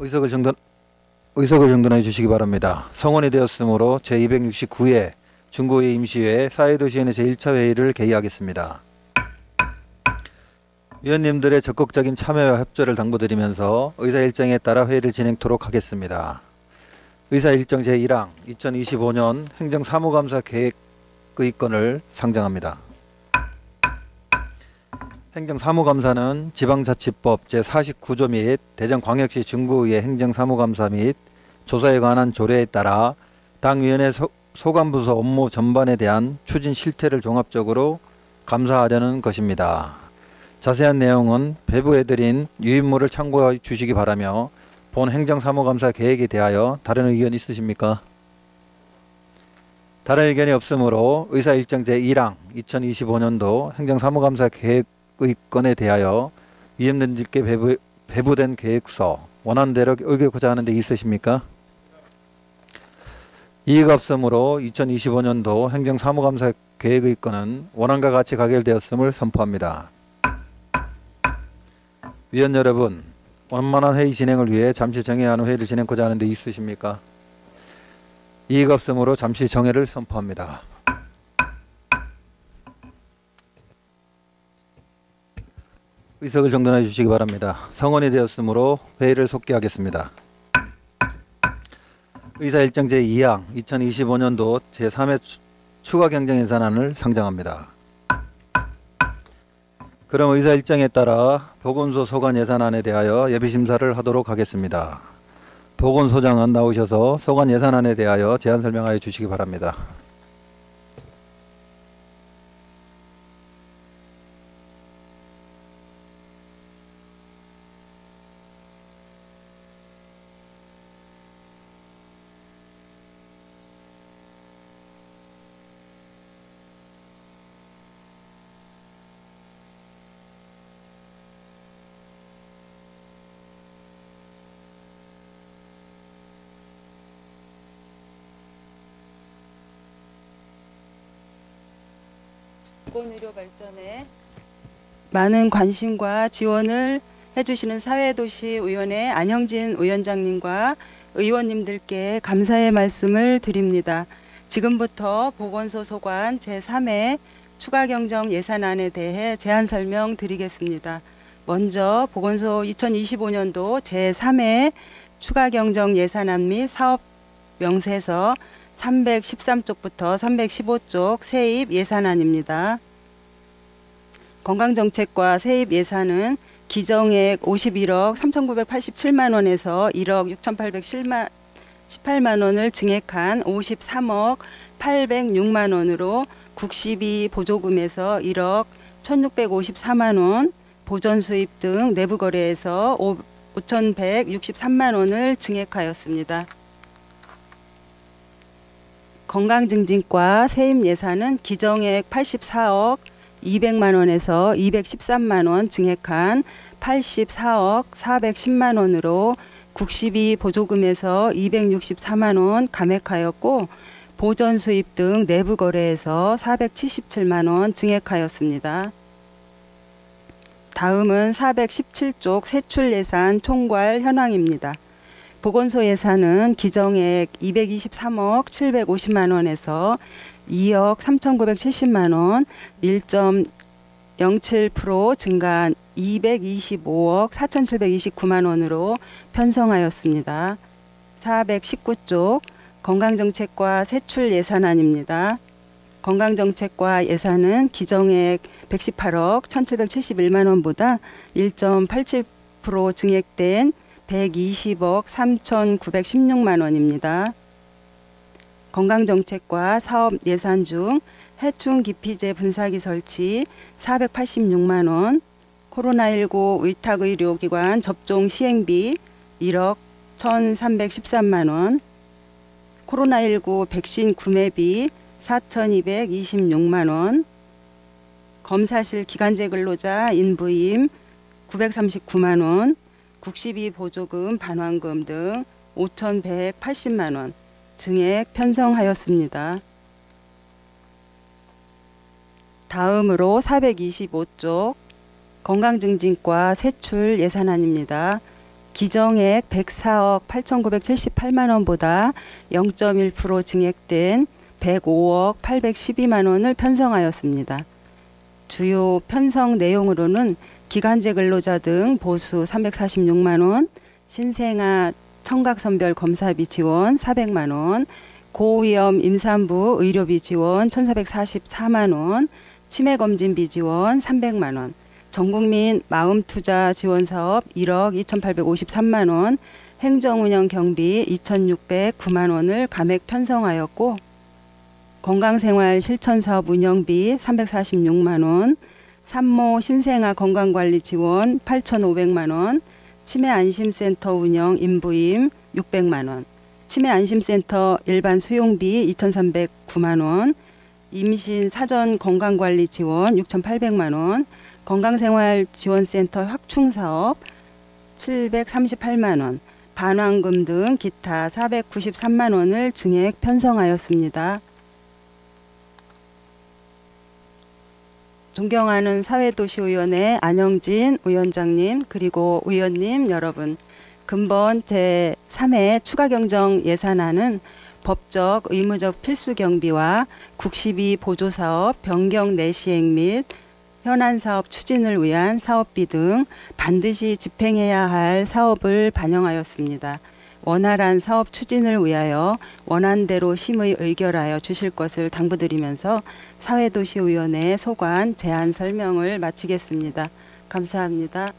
의석을 정돈해 주시기 바랍니다. 성원이 되었으므로 제269회 중구의 임시회 사회도시위원회 제1차 회의를 개의하겠습니다. 위원님들의 적극적인 참여와 협조를 당부드리면서 의사 일정에 따라 회의를 진행토록 하겠습니다. 의사 일정 제1항 2025년 행정사무감사 계획의건을 상정합니다. 행정사무감사는 지방자치법 제49조 및 대전광역시 중구의 행정사무감사 및 조사에 관한 조례에 따라 당위원회 소관부서 업무 전반에 대한 추진 실태를 종합적으로 감사하려는 것입니다. 자세한 내용은 배부해드린 유인물을 참고해 주시기 바라며 본 행정사무감사 계획에 대하여 다른 의견 있으십니까? 다른 의견이 없으므로 의사 일정 제1항 2025년도 행정사무감사 계획의건에 대하여 위원님들께 배부된 계획서 원하는 대로 의결하고자 하는 데 있으십니까? 이의가 없으므로 2025년도 행정사무감사 계획의건은 원안과 같이 가결되었음을 선포합니다. 위원 여러분, 원만한 회의 진행을 위해 잠시 정회해야 하는 회의를 진행하고자 하는 데 있으십니까? 이의가 없으므로 잠시 정회를 선포합니다. 의석을 정돈해 주시기 바랍니다. 성원이 되었으므로 회의를 속기하겠습니다. 의사 일정 제2항 2025년도 제3회 추가 경정 예산안을 상정합니다. 그럼 의사 일정에 따라 보건소 소관 예산안에 대하여 예비심사를 하도록 하겠습니다. 보건소장은 나오셔서 소관 예산안에 대하여 제안 설명하여 주시기 바랍니다. 보건의료 발전에 많은 관심과 지원을 해주시는 사회도시위원회 안형진 위원장님과 의원님들께 감사의 말씀을 드립니다. 지금부터 보건소 소관 제3회 추가경정 예산안에 대해 제안 설명 드리겠습니다. 먼저 보건소 2025년도 제3회 추가경정 예산안 및 사업명세서 313쪽부터 315쪽 세입 예산안입니다. 건강정책과 세입 예산은 기정액 51억 3,987만원에서 1억 6,818만원을 증액한 53억 806만원으로 국시비 보조금에서 1억 1,654만원, 보전수입 등 내부거래에서 5,163만원을 증액하였습니다. 건강증진과 세입 예산은 기정액 84억 200만원에서 213만원 증액한 84억 410만원으로 국시비 보조금에서 264만원 감액하였고 보전수입 등 내부거래에서 477만원 증액하였습니다. 다음은 417쪽 세출예산 총괄 현황입니다. 보건소 예산은 기정액 223억 750만원에서 2억 3,970만원 1.07% 증가한 225억 4,729만원으로 편성하였습니다. 419쪽 건강정책과 세출 예산안입니다. 건강정책과 예산은 기정액 118억 1,771만원보다 1.87% 증액된 120억 3,916만원입니다. 건강정책과 사업 예산 중 해충기피제 분사기 설치 486만원, 코로나19 위탁의료기관 접종 시행비 1억 1,313만원, 코로나19 백신 구매비 4,226만원, 검사실 기간제 근로자 인부임 939만원, 국시비 보조금 반환금 등 5,180만원 증액 편성하였습니다. 다음으로 425쪽 건강증진과 세출 예산안입니다. 기정액 104억 8,978만 원보다 0.1% 증액된 105억 812만 원을 편성하였습니다. 주요 편성 내용으로는 기간제 근로자 등 보수 346만 원, 신생아 청각선별 검사비 지원 400만 원, 고위험 임산부 의료비 지원 1,444만 원, 치매검진비 지원 300만 원, 전국민 마음투자 지원사업 1억 2,853만 원, 행정운영 경비 2,609만 원을 감액 편성하였고 건강생활 실천사업 운영비 346만 원, 산모 신생아 건강관리 지원 8,500만 원, 치매안심센터 운영 인부임 600만 원, 치매안심센터 일반 수용비 2,309만 원, 임신 사전 건강관리 지원 6,800만 원, 건강생활지원센터 확충사업 738만 원, 반환금 등 기타 493만 원을 증액 편성하였습니다. 존경하는 사회도시위원회 안영진 위원장님 그리고 의원님 여러분, 근본 제3회 추가경정 예산안은 법적 의무적 필수경비와 국시비 보조사업 변경 내시행 및 현안사업 추진을 위한 사업비 등 반드시 집행해야 할 사업을 반영하였습니다. 원활한 사업 추진을 위하여 원안대로 심의 의결하여 주실 것을 당부드리면서 사회도시위원회 소관 제안 설명을 마치겠습니다. 감사합니다.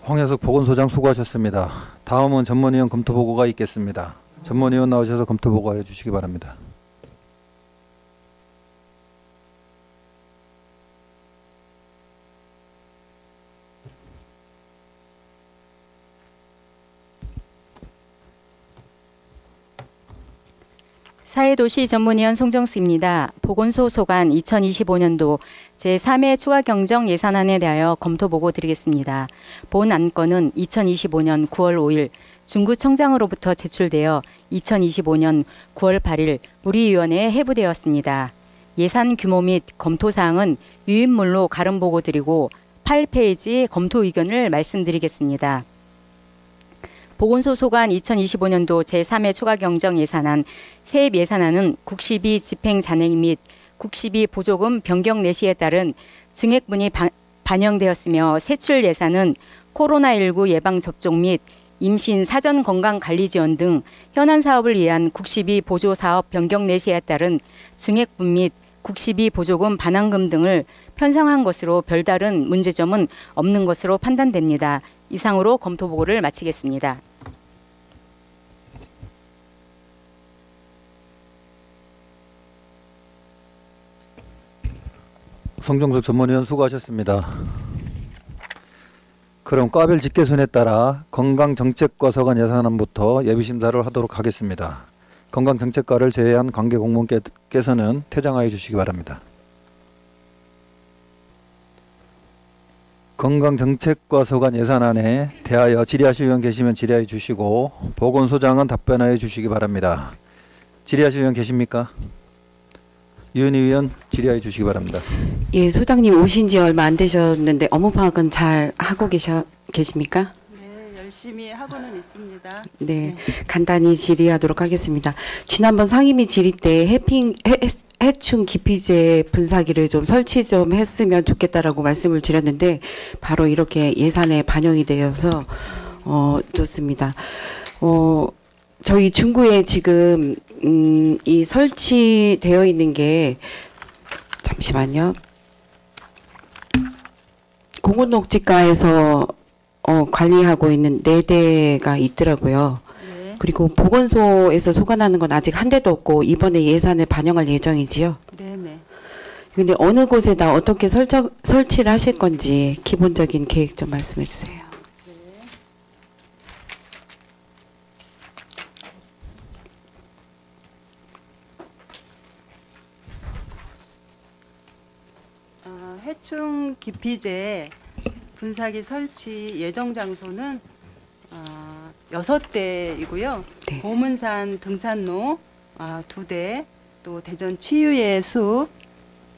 황혜석 보건소장 수고하셨습니다. 다음은 전문위원 검토보고가 있겠습니다. 전문위원 나오셔서 검토보고 해주시기 바랍니다. 사회도시 전문위원 송정수입니다. 보건소 소관 2025년도 제3회 추가경정 예산안에 대하여 검토보고 드리겠습니다. 본 안건은 2025년 9월 5일 중구청장으로부터 제출되어 2025년 9월 8일 우리 위원회에 회부되었습니다. 예산 규모 및 검토사항은 유인물로 가름보고 드리고 8페이지 검토 의견을 말씀드리겠습니다. 보건소 소관 2025년도 제3회 추가경정 예산안 세입 예산안은 국시비 집행 잔액 및 국시비 보조금 변경 내시에 따른 증액분이 반영되었으며 세출 예산은 코로나19 예방접종 및 임신 사전 건강관리 지원 등 현안 사업을 위한 국시비 보조사업 변경 내시에 따른 증액분 및 국시비 보조금 반환금 등을 편성한 것으로 별다른 문제점은 없는 것으로 판단됩니다. 이상으로 검토보고를 마치겠습니다. 성정숙 전문위원 수고하셨습니다. 그럼 과별 직계순에 따라 건강정책과 서관 예산안부터 예비심사를 하도록 하겠습니다. 건강정책과를 제외한 관계 공무원께서는 퇴장하여 주시기 바랍니다. 건강정책과 서관 예산안에 대하여 질의하실 의원 계시면 질의해 주시고 보건소장은 답변하여 주시기 바랍니다. 질의하실 의원 계십니까? 유은희 의원 질의해 주시기 바랍니다. 예, 소장님 오신 지 얼마 안 되셨는데 업무 파악은 잘 하고 계십니까? 네, 열심히 하고는 있습니다. 네, 간단히 질의하도록 하겠습니다. 지난번 상임위 질의 때 해충 기피제 분사기를 좀 설치 좀 했으면 좋겠다라고 말씀을 드렸는데 바로 이렇게 예산에 반영이 되어서 좋습니다. 저희 중구에 지금 이 설치되어 있는 게 잠시만요. 공군녹지과에서 관리하고 있는 4대가 있더라고요. 네. 그리고 보건소에서 소관하는 건 아직 한 대도 없고 이번에 예산에 반영할 예정이지요. 네네. 근데 어느 곳에다 어떻게 설치를 하실 건지 기본적인 계획 좀 말씀해 주세요. 해충 기피제 분사기 설치 예정 장소는 6대이고요. 네. 보문산 등산로 2대, 또 대전 치유의 숲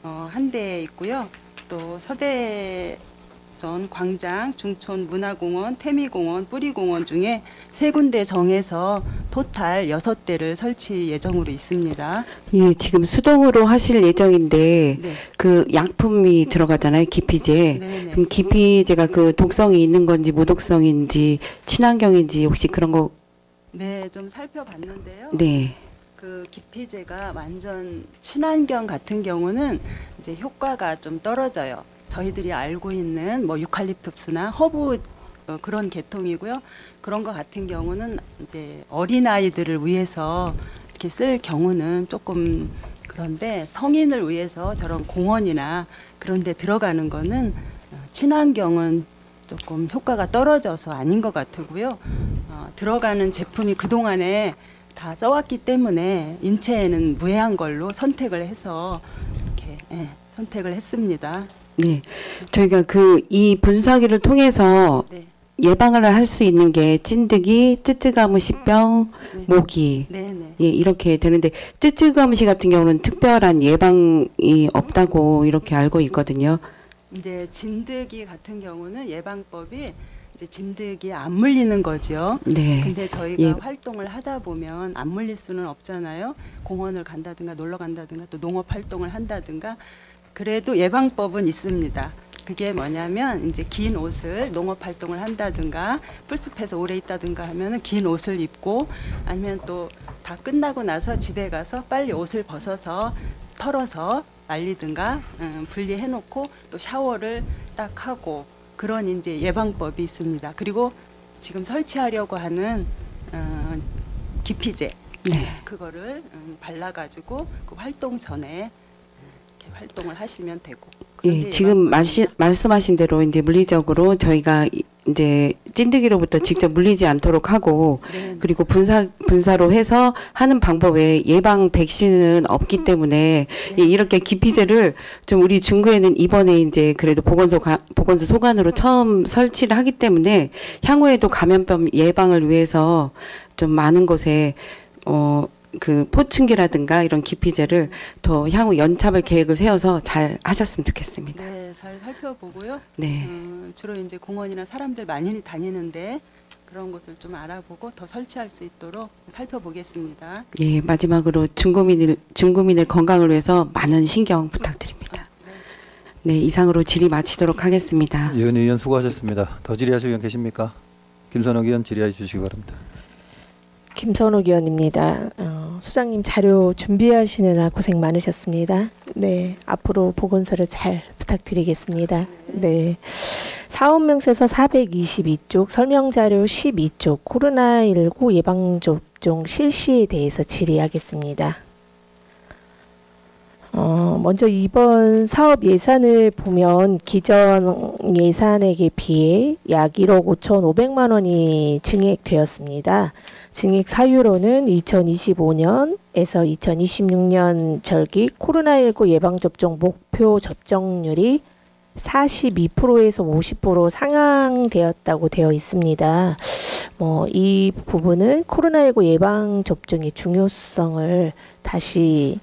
1대 있고요. 또 서대전 광장, 중촌 문화공원, 태미공원, 뿌리공원 중에 3군데 정해서 토탈 6대를 설치 예정으로 있습니다. 예, 지금 수동으로 하실 예정인데 네. 그 약품이 들어가잖아요. 기피제. 네네. 그럼 기피제가 그 독성이 있는 건지 무독성인지 친환경인지 혹시 그런 거 네, 좀 살펴봤는데요. 네. 그 기피제가 완전 친환경 같은 경우는 이제 효과가 좀 떨어져요. 저희들이 알고 있는 뭐 유칼립투스나 허브 그런 계통이고요. 그런 거 같은 경우는 이제 어린 아이들을 위해서 이렇게 쓸 경우는 조금 그런데 성인을 위해서 저런 공원이나 그런 데 들어가는 거는 친환경은 조금 효과가 떨어져서 아닌 것 같고요. 들어가는 제품이 그동안에 다 써왔기 때문에 인체에는 무해한 걸로 선택을 해서 이렇게 선택을 했습니다. 네. 저희가 그 이 분사기를 통해서 네, 예방을 할 수 있는 게 찐득이, 쯔쯔가무시병, 네. 모기. 네, 네. 예, 이렇게 되는데 쯔쯔가무시 같은 경우는 특별한 예방이 없다고 이렇게 알고 있거든요. 이제 진드기 같은 경우는 예방법이 이제 진드기에 안 물리는 거죠. 네. 근데 저희가 예. 활동을 하다 보면 안 물릴 수는 없잖아요. 공원을 간다든가 놀러 간다든가 또 농업 활동을 한다든가 그래도 예방법은 있습니다. 그게 뭐냐면 이제 긴 옷을 농업 활동을 한다든가 풀숲에서 오래 있다든가 하면은 긴 옷을 입고 아니면 또 다 끝나고 나서 집에 가서 빨리 옷을 벗어서 털어서 말리든가 분리해 놓고 또 샤워를 딱 하고 그런 이제 예방법이 있습니다. 그리고 지금 설치하려고 하는 기피제 네. 그거를 발라가지고 그 활동 전에 이렇게 활동을 하시면 되고. 예, 지금 말씀하신 대로 이제 물리적으로 저희가 이제 찐득이로부터 직접 물리지 않도록 하고 네, 그리고 분사로 해서 하는 방법에 예방 백신은 없기 때문에 예, 이렇게 기피제를 좀 우리 중구에는 이번에 이제 그래도 보건소 소관으로 처음 설치를 하기 때문에 향후에도 감염병 예방을 위해서 좀 많은 곳에 그 포춘기라든가 이런 기피제를 더 향후 연착을 계획을 세워서 잘 하셨으면 좋겠습니다. 네, 잘 살펴보고요. 네. 주로 이제 공원이나 사람들 많이 다니는데 그런 것을 좀 알아보고 더 설치할 수 있도록 살펴보겠습니다. 예, 마지막으로 중구민의 건강을 위해서 많은 신경 부탁드립니다. 네, 이상으로 질의 마치도록 하겠습니다. 이은희 의원 수고하셨습니다. 더 질의하실 의원 계십니까? 김선욱 의원 질의해 주시기 바랍니다. 김선욱 의원입니다. 소장님 자료 준비하시느라 고생 많으셨습니다. 네, 앞으로 보건소를 잘 부탁드리겠습니다. 네, 사업명세서 422쪽, 설명자료 12쪽, 코로나19 예방접종 실시에 대해서 질의하겠습니다. 먼저 이번 사업 예산을 보면 기존 예산액에 비해 약 1억 5,500만 원이 증액되었습니다. 증액 사유로는 2025년에서 2026년 절기 코로나19 예방접종 목표 접종률이 42%에서 50% 상향되었다고 되어 있습니다. 이 부분은 코로나19 예방접종의 중요성을 다시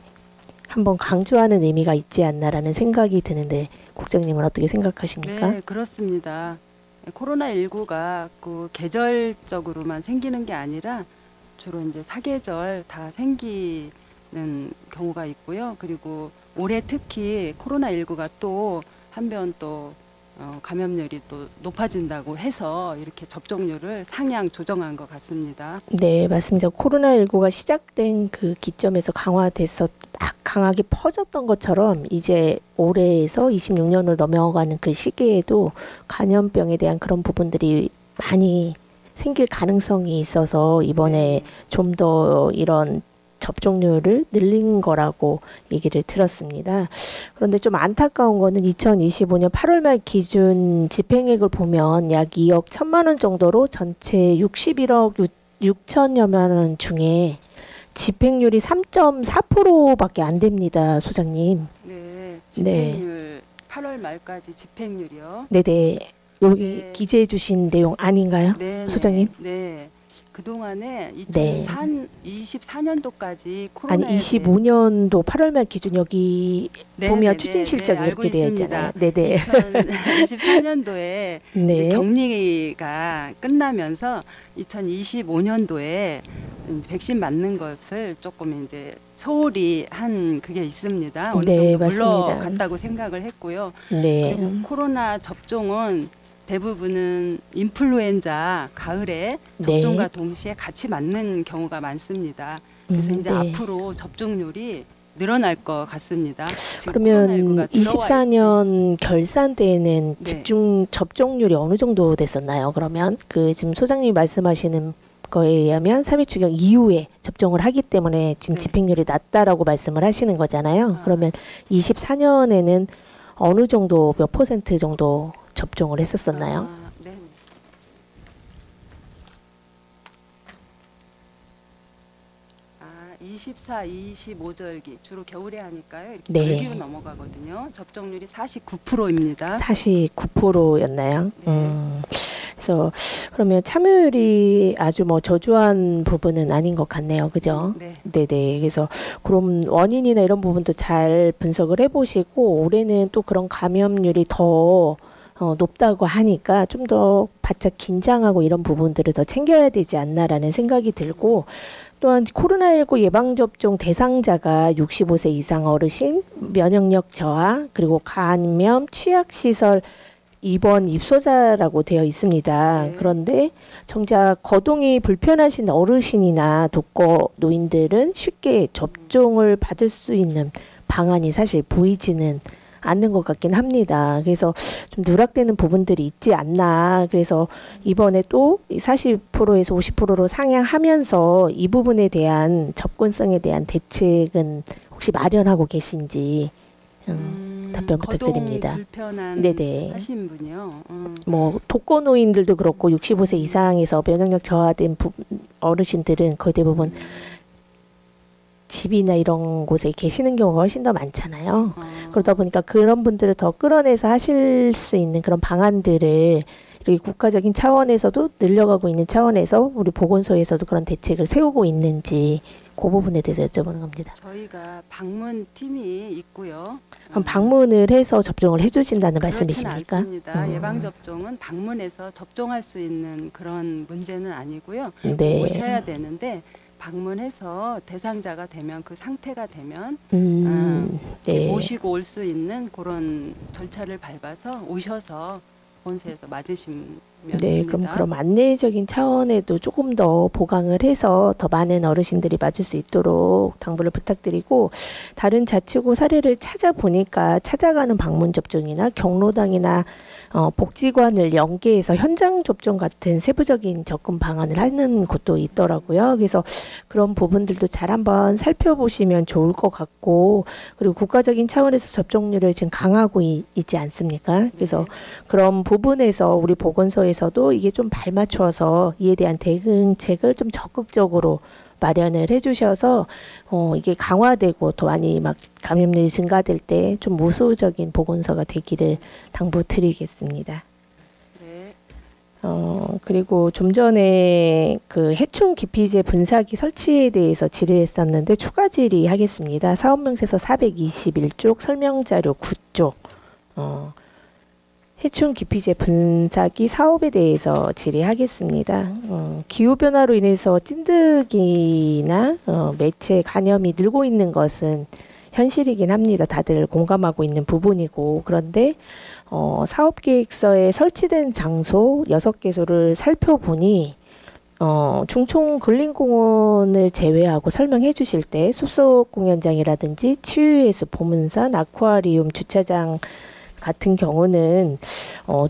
한번 강조하는 의미가 있지 않나라는 생각이 드는데 국장님은 어떻게 생각하십니까? 네, 그렇습니다. 코로나19가 그 계절적으로만 생기는 게 아니라 주로 이제 사계절 다 생기는 경우가 있고요. 그리고 올해 특히 코로나19가 또 한편 또 감염률이 또 높아진다고 해서 이렇게 접종률을 상향 조정한 것 같습니다. 네, 맞습니다. 코로나19가 시작된 그 기점에서 강화돼서 막 강하게 퍼졌던 것처럼 이제 올해에서 26년을 넘어가는 그 시기에도 감염병에 대한 그런 부분들이 많이 생길 가능성이 있어서 이번에 좀 더 이런 접종률을 늘린 거라고 얘기를 들었습니다. 그런데 좀 안타까운 거는 2025년 8월 말 기준 집행액을 보면 약 2억 1천만 원 정도로 전체 61억 6천여만 원 중에 집행률이 3.4%밖에 안 됩니다, 소장님. 네, 집행률 8월 말까지 집행률이요. 네네. 여기 네. 기재해 주신 내용 아닌가요? 네, 소장님? 네. 그동안에 네. 2024년도까지 아니 코로나에 25년도 8월 말 기준 여기 네, 보면 네, 추진 네, 실적이 네, 이렇게 알고 되어 있습니다. 있잖아요. 네네. 2024년도에 이제 네. 격리가 끝나면서 2025년도에 백신 맞는 것을 조금 이제 소홀히 한 그게 있습니다. 어느 네, 정도 맞습니다. 물러갔다고 생각을 했고요. 네. 그리고 코로나 접종은 대부분은 인플루엔자 가을에 접종과 동시에 같이 맞는 경우가 많습니다. 그래서 이제 네. 앞으로 접종률이 늘어날 것 같습니다. 지금 그러면 코로나19가 들어와 24년 결산 때에는 네. 접종률이 어느 정도 됐었나요? 그러면 그 지금 소장님이 말씀하시는 거에 의하면 3회 추경 이후에 접종을 하기 때문에 지금 네. 집행률이 낮다라고 말씀을 하시는 거잖아요. 아. 그러면 24년에는 어느 정도 몇 퍼센트 정도 접종을 했었었나요? 아, 네. 아, 24, 25절기 주로 겨울에 하니까요. 이렇게 네. 절기로 넘어가거든요. 접종률이 49%입니다. 49%였나요? 네. 그래서 그러면 참여율이 아주 뭐 저조한 부분은 아닌 것 같네요. 그죠? 네. 네네. 그래서 그럼 원인이나 이런 부분도 잘 분석을 해보시고 올해는 또 그런 감염률이 더 높다고 하니까 좀 더 바짝 긴장하고 이런 부분들을 더 챙겨야 되지 않나라는 생각이 들고 또한 코로나19 예방접종 대상자가 65세 이상 어르신, 면역력 저하, 그리고 감염, 취약시설 입원 입소자라고 되어 있습니다. 네. 그런데 정작 거동이 불편하신 어르신이나 독거 노인들은 쉽게 접종을 받을 수 있는 방안이 사실 보이지는 않는 것 같긴 합니다. 그래서 좀 누락되는 부분들이 있지 않나. 그래서 이번에 또 40%에서 50%로 상향하면서 이 부분에 대한 접근성에 대한 대책은 혹시 마련하고 계신지 답변 부탁드립니다. 거동 불편한 네네. 하신 분이요. 뭐 독거 노인들도 그렇고 65세 이상에서 면역력 저하된 어르신들은 거의 대부분 집이나 이런 곳에 계시는 경우가 훨씬 더 많잖아요. 그러다 보니까 그런 분들을 더 끌어내서 하실 수 있는 그런 방안들을 이렇게 국가적인 차원에서도 늘려가고 있는 차원에서 우리 보건소에서도 그런 대책을 세우고 있는지 그 부분에 대해서 여쭤보는 겁니다. 저희가 방문 팀이 있고요. 그럼 방문을 해서 접종을 해주신다는 그렇진 말씀이십니까? 않습니다. 예방 접종은 방문해서 접종할 수 있는 그런 문제는 아니고요. 네. 오셔야 되는데 방문해서 대상자가 되면 그 상태가 되면 네. 모시고 올 수 있는 그런 절차를 밟아서 오셔서 본소에서 맞으시면 네, 됩니다. 그럼 안내적인 차원에도 조금 더 보강을 해서 더 많은 어르신들이 맞을 수 있도록 당부를 부탁드리고 다른 자치구 사례를 찾아보니까 찾아가는 방문 접종이나 경로당이나 복지관을 연계해서 현장 접종 같은 세부적인 접근 방안을 하는 곳도 있더라고요. 그래서 그런 부분들도 잘 한번 살펴보시면 좋을 것 같고 그리고 국가적인 차원에서 접종률을 지금 강화하고 있지 않습니까? 그래서 그런 부분에서 우리 보건소에서도 이게 좀 발맞춰서 이에 대한 대응책을 좀 적극적으로 마련을 해주셔서 이게 강화되고 더 많이 막 감염률이 증가될 때 좀 무소적인 보건소가 되기를 당부드리겠습니다. 네. 그리고 좀 전에 그 해충 기피제 분사기 설치에 대해서 질의했었는데 추가 질의하겠습니다. 사업명세서 421쪽 설명자료 9쪽 해충 기피제 분사기 사업에 대해서 질의하겠습니다. 기후변화로 인해서 찐득이나 매체 간염이 늘고 있는 것은 현실이긴 합니다. 다들 공감하고 있는 부분이고 그런데 사업계획서에 설치된 장소 6개소를 살펴보니 중총 근린공원을 제외하고 설명해 주실 때 숲속 공연장이라든지 치유예술 보문산 아쿠아리움 주차장 같은 경우는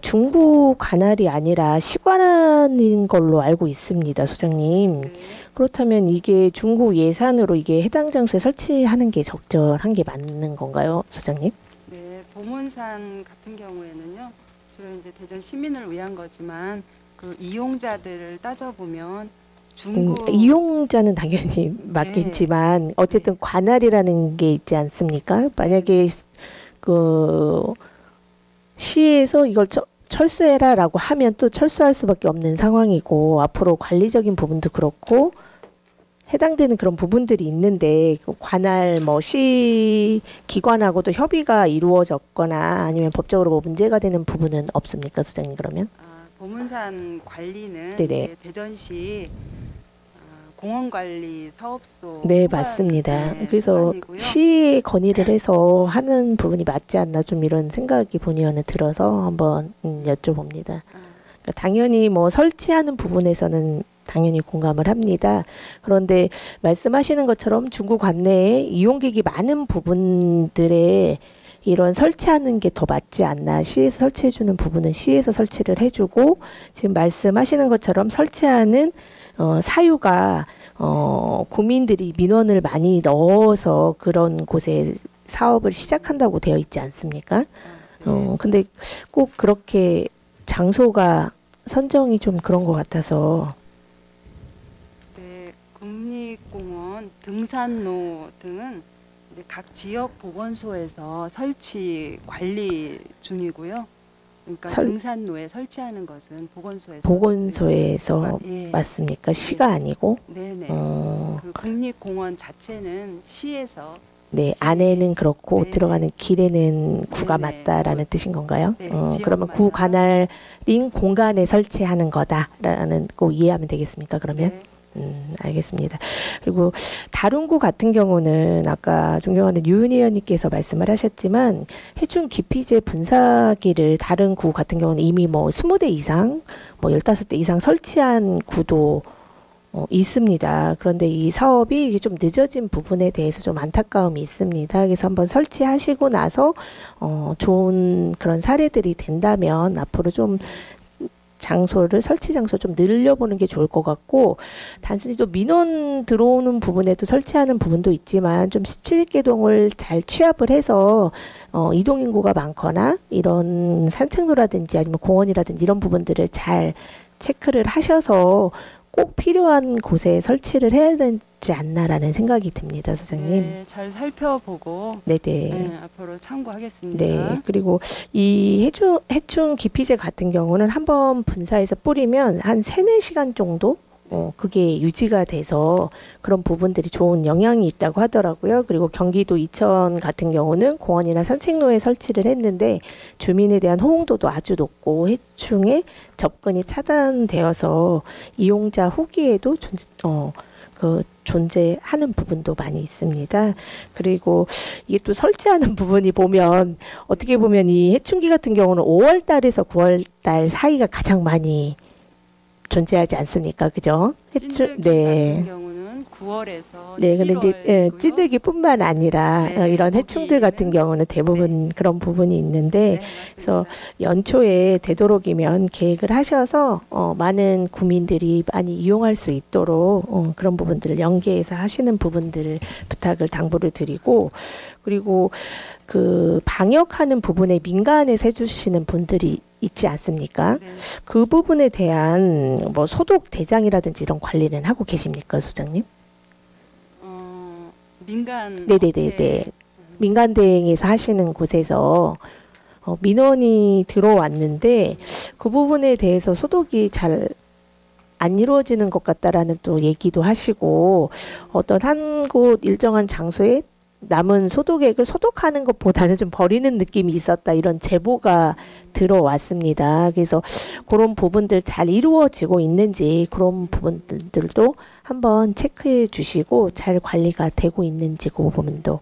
중부 관할이 아니라 시관하는 걸로 알고 있습니다, 소장님. 네. 그렇다면 이게 중구 예산으로 이게 해당 장소에 설치하는 게 적절한 게 맞는 건가요, 소장님? 네, 보문산 같은 경우에는요, 주로 이제 대전 시민을 위한 거지만 그 이용자들을 따져보면 중구 이용자는 당연히 맞겠지만 어쨌든 관할이라는 게 있지 않습니까? 만약에 그 시에서 이걸 철수해라라고 하면 또 철수할 수밖에 없는 상황이고 앞으로 관리적인 부분도 그렇고 해당되는 그런 부분들이 있는데 그 관할 뭐 시 기관하고도 협의가 이루어졌거나 아니면 법적으로 뭐 문제가 되는 부분은 없습니까, 소장님 그러면? 보문산 관리는 네네. 이제 대전시 공원관리 사업소 네, 소관, 맞습니다. 네, 그래서 소관이고요. 시에 건의를 해서 하는 부분이 맞지 않나 좀 이런 생각이 본의원에 들어서 한번 여쭤봅니다. 그러니까 당연히 뭐 설치하는 부분에서는 당연히 공감을 합니다. 그런데 말씀하시는 것처럼 중구 관내에 이용객이 많은 부분들에 이런 설치하는 게 더 맞지 않나. 시에서 설치해주는 부분은 시에서 설치를 해주고 지금 말씀하시는 것처럼 설치하는 사유가 국민들이 민원을 많이 넣어서 그런 곳에 사업을 시작한다고 되어 있지 않습니까? 근데 꼭 그렇게 장소가 선정이 좀 그런 것 같아서. 네, 국립공원, 등산로 등은 이제 각 지역 보건소에서 설치 관리 중이고요. 그러니까 등산로에 설치하는 것은 보건소에서 예. 맞습니까? 시가 아니고? 네네. 그 국립공원 자체는 시에서 네, 안에는 그렇고 네네. 들어가는 길에는 구가 네네. 맞다라는 뜻인 건가요? 네, 그러면 구 관할인 공간에 설치하는 거다라는 거 이해하면 되겠습니까? 그러면? 네. 알겠습니다. 그리고 다른 구 같은 경우는 아까 존경하는 유은 의원님께서 말씀을 하셨지만 해충 기피제 분사기를 다른 구 같은 경우는 이미 뭐 20대 이상, 뭐 15대 이상 설치한 구도 있습니다. 그런데 이 사업이 이게 좀 늦어진 부분에 대해서 좀 안타까움이 있습니다. 그래서 한번 설치하시고 나서 좋은 그런 사례들이 된다면 앞으로 좀 설치 장소 좀 늘려보는 게 좋을 것 같고, 단순히 또 민원 들어오는 부분에도 설치하는 부분도 있지만 좀 17개동을 잘 취합을 해서 이동인구가 많거나 이런 산책로라든지 아니면 공원이라든지 이런 부분들을 잘 체크를 하셔서 꼭 필요한 곳에 설치를 해야 되지 않나라는 생각이 듭니다, 소장님. 네, 잘 살펴보고 네네. 네, 앞으로 참고하겠습니다. 네, 그리고 이 해충 기피제 같은 경우는 한번 분사해서 뿌리면 한 3-4시간 정도 그게 유지가 돼서 그런 부분들이 좋은 영향이 있다고 하더라고요. 그리고 경기도 이천 같은 경우는 공원이나 산책로에 설치를 했는데 주민에 대한 호응도도 아주 높고 해충의 접근이 차단되어서 이용자 후기에도 존재하는 부분도 많이 있습니다. 그리고 이게 또 설치하는 부분이 보면 어떻게 보면 이 해충기 같은 경우는 5월 달에서 9월 달 사이가 가장 많이 존재하지 않습니까? 그죠? 찐들기 네. 같은 경우는 9월에서 네, 근데 이제 찐들기뿐만 아니라 네, 이런 해충들 같은 경우는 대부분 그런 부분이 있는데 네, 그래서 연초에 되도록이면 계획을 하셔서 많은 국민들이 많이 이용할 수 있도록 그런 부분들을 연계해서 하시는 부분들을 부탁을 당부를 드리고, 그리고 그 방역하는 부분에 민간에서 해주시는 분들이 있지 않습니까? 네. 그 부분에 대한 뭐 소독 대장이라든지 이런 관리는 하고 계십니까, 소장님? 민간 네네네네. 업체, 민간 대행에서 하시는 곳에서 민원이 들어왔는데 그 부분에 대해서 소독이 잘 안 이루어지는 것 같다라는 또 얘기도 하시고, 어떤 한 곳 일정한 장소에 남은 소독액을 소독하는 것보다는 좀 버리는 느낌이 있었다, 이런 제보가 들어왔습니다. 그래서 그런 부분들 잘 이루어지고 있는지 그런 부분들도 한번 체크해 주시고 잘 관리가 되고 있는지 그 부분도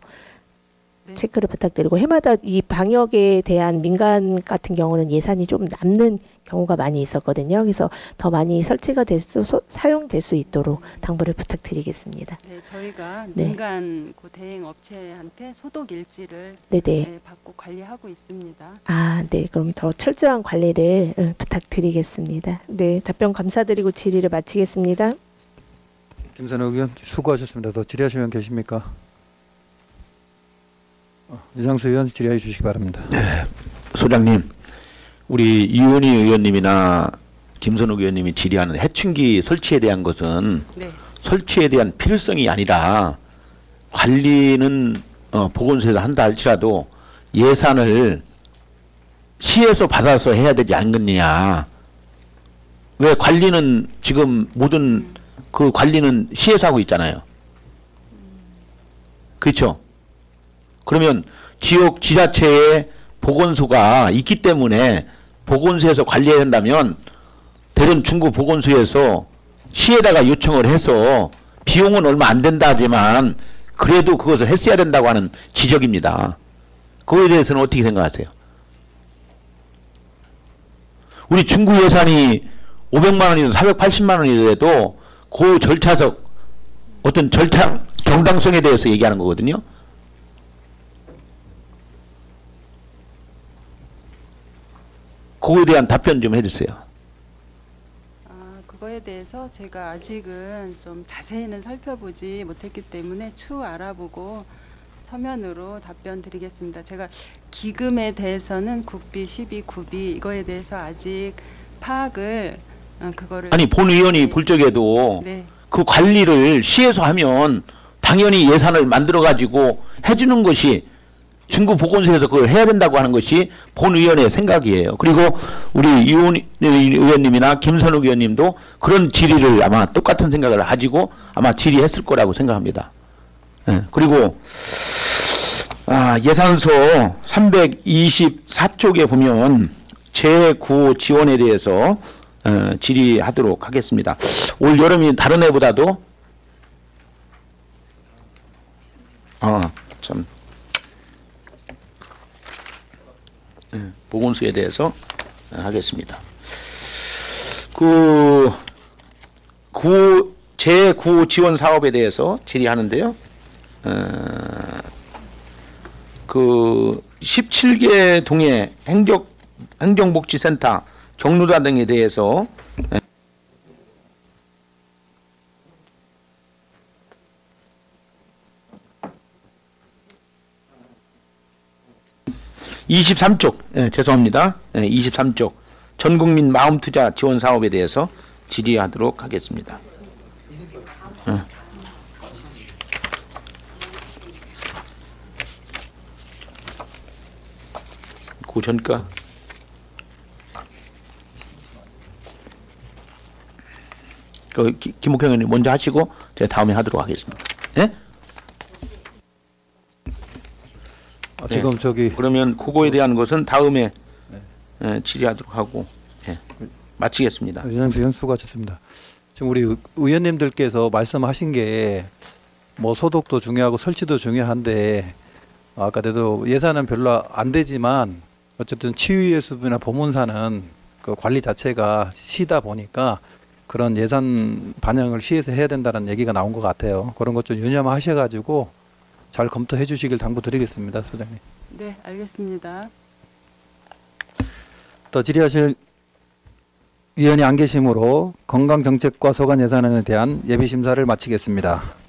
네. 체크를 부탁드리고, 해마다 이 방역에 대한 민간 같은 경우는 예산이 좀 남는 경우가 많이 있었거든요. 그래서 더 많이 설치가 사용될 수 있도록 당부를 부탁드리겠습니다. 네, 저희가 네. 민간 그 대행 업체한테 소독 일지를 네네. 네, 받고 관리하고 있습니다. 아, 네. 그럼 더 철저한 관리를 부탁드리겠습니다. 네, 답변 감사드리고 질의를 마치겠습니다. 김선욱 의원 수고하셨습니다. 더 질의하시면 계십니까? 이장수 의원 질의해 주시기 바랍니다. 소장님, 우리 이윤희 의원님이나 김선욱 의원님이 질의하는 해충기 설치에 대한 것은 네. 설치에 대한 필요성이 아니라 관리는 보건소에서 한다 할지라도 예산을 시에서 받아서 해야 되지 않겠느냐. 왜 관리는 지금 모든 그 관리는 시에서 하고 있잖아요. 그렇죠? 그러면 지역 지자체에 보건소가 있기 때문에 보건소에서 관리해야 된다면 대전 중구 보건소에서 시에다가 요청을 해서 비용은 얼마 안 된다 하지만 그래도 그것을 했어야 된다고 하는 지적입니다. 그거에 대해서는 어떻게 생각하세요? 우리 중구 예산이 500만 원이든 480만 원이라도 그 절차적 어떤 절차 정당성에 대해서 얘기하는 거거든요. 그거에 대한 답변 좀 해주세요. 그거에 대해서 제가 아직은 좀 자세히는 살펴보지 못했기 때문에 추후 알아보고 서면으로 답변 드리겠습니다. 제가 기금에 대해서는 국비, 시비, 구비 이거에 대해서 아직 파악을 그거를 아니 본 의원이 볼 적에도 네. 그 관리를 시에서 하면 당연히 예산을 만들어 가지고 해주는 것이 중구 보건소에서 그걸 해야 된다고 하는 것이 본 의원의 생각이에요. 그리고 우리 이혼 의원님이나 김선욱 의원님도 그런 질의를 아마 똑같은 생각을 가지고 아마 질의했을 거라고 생각합니다. 예, 그리고 예산서 324쪽에 보면 제9 지원에 대해서 질의하도록 하겠습니다. 올 여름이 다른 해보다도 참 보건소에 대해서 하겠습니다. 제9 지원 사업에 대해서 질의하는데요. 그 17개 동의 행정복지센터 경로당 등에 대해서 예. 23쪽, 죄송합니다. 23쪽 전국민 마음투자 지원 사업에 대해서 질의하도록 하겠습니다. 그 전과 김옥형 의원님 먼저 하시고 제가 다음에 하도록 하겠습니다. 예? 지금 저기 그러면 그거에 대한 것은 다음에 질의하도록 하고 마치겠습니다. 의원님 수고하셨습니다. 지금 우리 의원님들께서 말씀하신 게 뭐 소독도 중요하고 설치도 중요한데 아까도 예산은 별로 안 되지만 어쨌든 치유예술이나 보문사는 그 관리 자체가 시다 보니까 그런 예산 반영을 시에서 해야 된다는 얘기가 나온 것 같아요. 그런 것 좀 유념하셔가지고 잘 검토해 주시길 당부드리겠습니다, 소장님. 네, 알겠습니다. 더 질의하실 위원이 안 계시므로 건강정책과 소관예산안에 대한 예비심사를 마치겠습니다.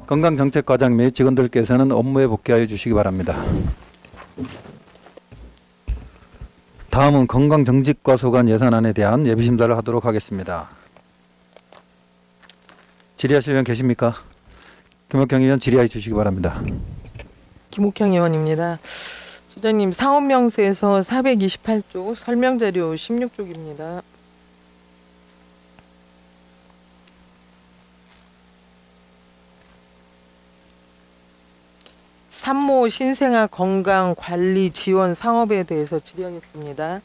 건강정책과장 및 직원들께서는 업무에 복귀하여 주시기 바랍니다. 다음은 건강정책과 소관예산안에 대한 예비심사를 하도록 하겠습니다. 질의하실 위원 계십니까? 김옥형 의원 질의해 주시기 바랍니다. 김옥형 의원입니다. 소장님, 사업명세에서 428쪽 설명자료 16쪽입니다. 산모 신생아 건강 관리 지원 사업에 대해서 질의하겠습니다.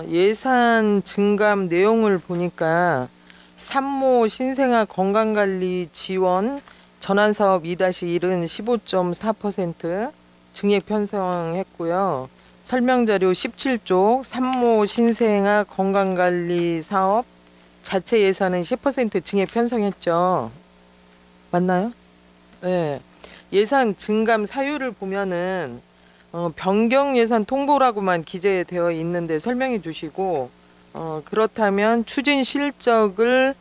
예산 증감 내용을 보니까 산모 신생아 건강관리 지원 전환사업 2-1은 15.4% 증액 편성했고요. 설명자료 17쪽 산모 신생아 건강관리 사업 자체 예산은 10% 증액 편성했죠. 맞나요? 네. 예산 증감 사유를 보면은 변경 예산 통보라고만 기재되어 있는데 설명해 주시고 그렇다면 추진 실적을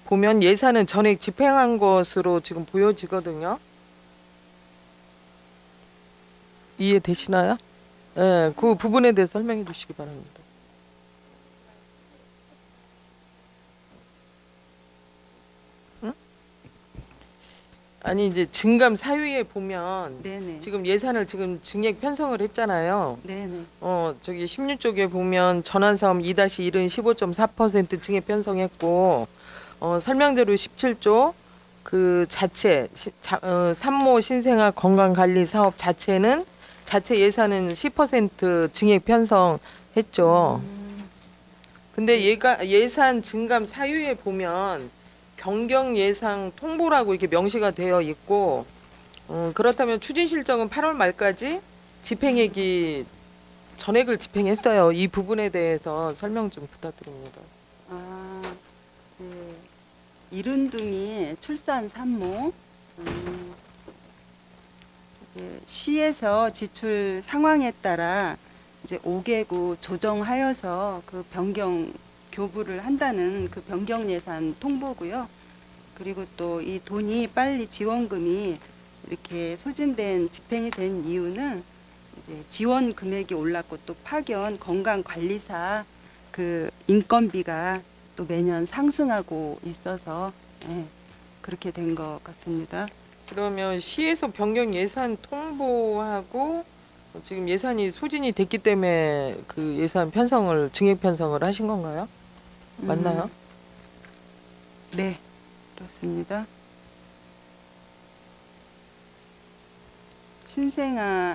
보면 예산은 전액 집행한 것으로 지금 보여지거든요. 이해되시나요? 네, 그 부분에 대해서 설명해 주시기 바랍니다. 아니 이제 증감 사유에 보면 네네. 지금 예산을 지금 증액 편성을 했잖아요. 네네. 저기 16쪽에 보면 전환사업 2-1은 15.4% 증액 편성했고 설명대로 17조 그 자체 산모 신생아 건강관리 사업 자체는 자체 예산은 10% 증액 편성했죠. 근데 얘가 예산 증감 사유에 보면 변경 예상 통보라고 이렇게 명시가 되어 있고 그렇다면 추진 실적은 8월 말까지 집행액이 전액을 집행했어요. 이 부분에 대해서 설명 좀 부탁드립니다. 아, 네. 이른둥이 출산 산모 시에서 지출 상황에 따라 이제 5개구 조정하여서 그 변경 교부를 한다는 그 변경 예산 통보고요. 그리고 또 이 돈이 빨리 지원금이 이렇게 소진된 집행이 된 이유는 이제 지원 금액이 올랐고 또 파견 건강관리사 그 인건비가 또 매년 상승하고 있어서 예, 그렇게 된 것 같습니다. 그러면 시에서 변경 예산 통보하고 지금 예산이 소진이 됐기 때문에 그 예산 편성을 증액 편성을 하신 건가요? 맞나요? 네, 그렇습니다.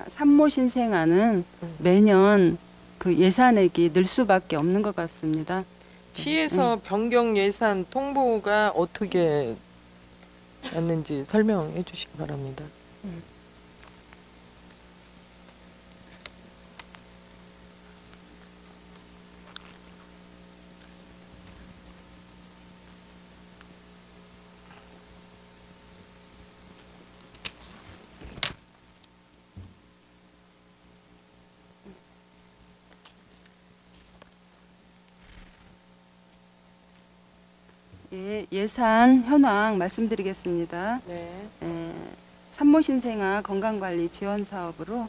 산모 신생아는 매년 그 예산액이 늘 수밖에 없는 것 같습니다. 시에서 변경 예산 통보가 어떻게 왔는지 설명해 주시기 바랍니다. 예, 예산 현황 말씀드리겠습니다. 네. 산모 신생아 건강관리 지원 사업으로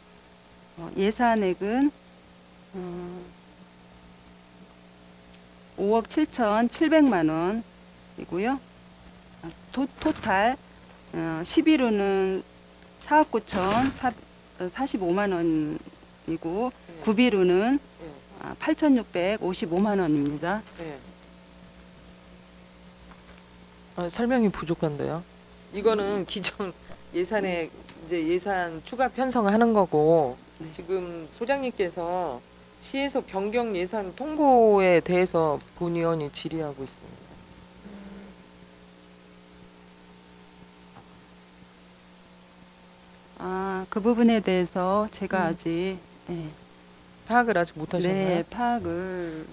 예산액은 5억 7,700만 원이고요. 토탈 11호는 4억 9,045만 원이고 구비로는 8,655만 원입니다. 네. 설명이 부족한데요. 이거는 기존 예산에 이제 예산 추가 편성하는 거고 네. 지금 소장님께서 시에서 변경 예산 통보에 대해서 본의원이 질의하고 있습니다. 그 부분에 대해서 제가 아직 파악을 아직 못하셨나요? 네, 파악을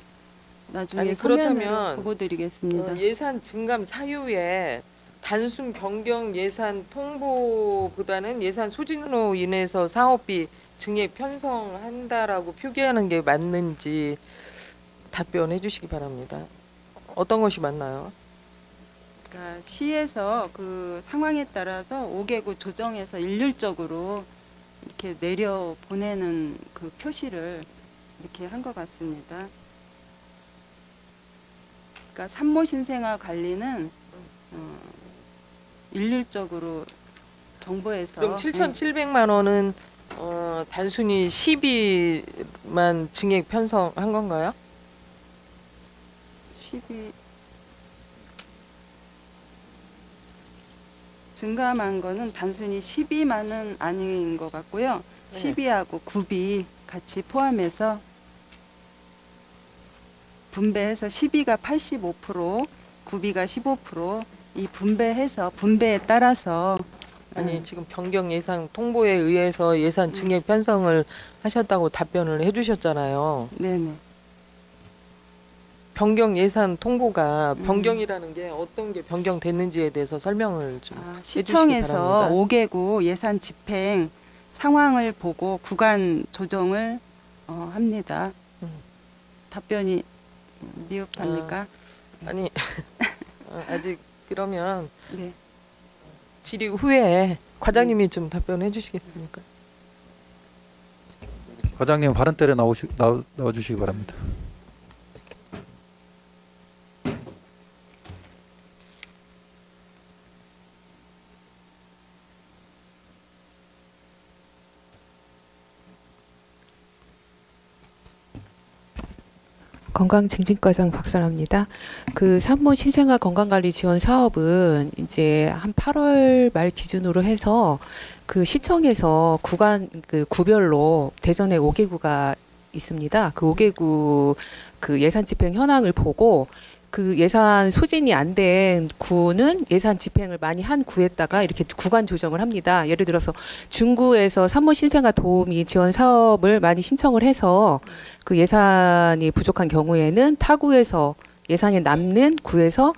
나중에 아니, 서면으로 그렇다면 보고드리겠습니다. 예산 증감 사유에 단순 변경 예산 통보보다는 예산 소진으로 인해서 사업비 증액 편성한다라고 표기하는 게 맞는지 답변해 주시기 바랍니다. 어떤 것이 맞나요? 그러니까 시에서 그 상황에 따라서 5개구 조정해서 일률적으로 이렇게 내려 보내는 그 표시를 이렇게 한 것 같습니다. 그러니까 산모 신생아 관리는 일률적으로 정부에서 그럼 7,700만 원은 단순히 10위만 증액 편성한 건가요? 10이 증감한 거는 단순히 12만은 아닌 것 같고요. 네. 12하고 9비 같이 포함해서 분배해서 12가 85%, 9비가 15%, 이 분배해서 분배에 따라서 아니 지금 변경 예산 통보에 의해서 예산 증액 편성을 하셨다고 답변을 해주셨잖아요. 네네. 변경 예산 통보가 변경이라는 게 어떤 게 변경됐는지에 대해서 설명을 좀 해주시기 시청에서 바랍니다. 5개구 예산 집행 상황을 보고 구간 조정을 합니다. 답변이 미흡합니까? 아니 아직 그러면 네. 질의 후에 과장님이 좀 답변해 주시겠습니까? 과장님 발언 때려 나와주시기 바랍니다. 건강증진과장 박선아입니다. 그 산모 신생아 건강관리 지원 사업은 이제 한 8월 말 기준으로 해서 그 시청에서 구간 그 구별로 대전에 5개구가 있습니다. 그 5개구 그 예산 집행 현황을 보고 그 예산 소진이 안 된 구는 예산 집행을 많이 한 구에다가 이렇게 구간 조정을 합니다. 예를 들어서 중구에서 산모 신생아 도우미 지원 사업을 많이 신청을 해서 그 예산이 부족한 경우에는 타구에서 예산이 남는 구에서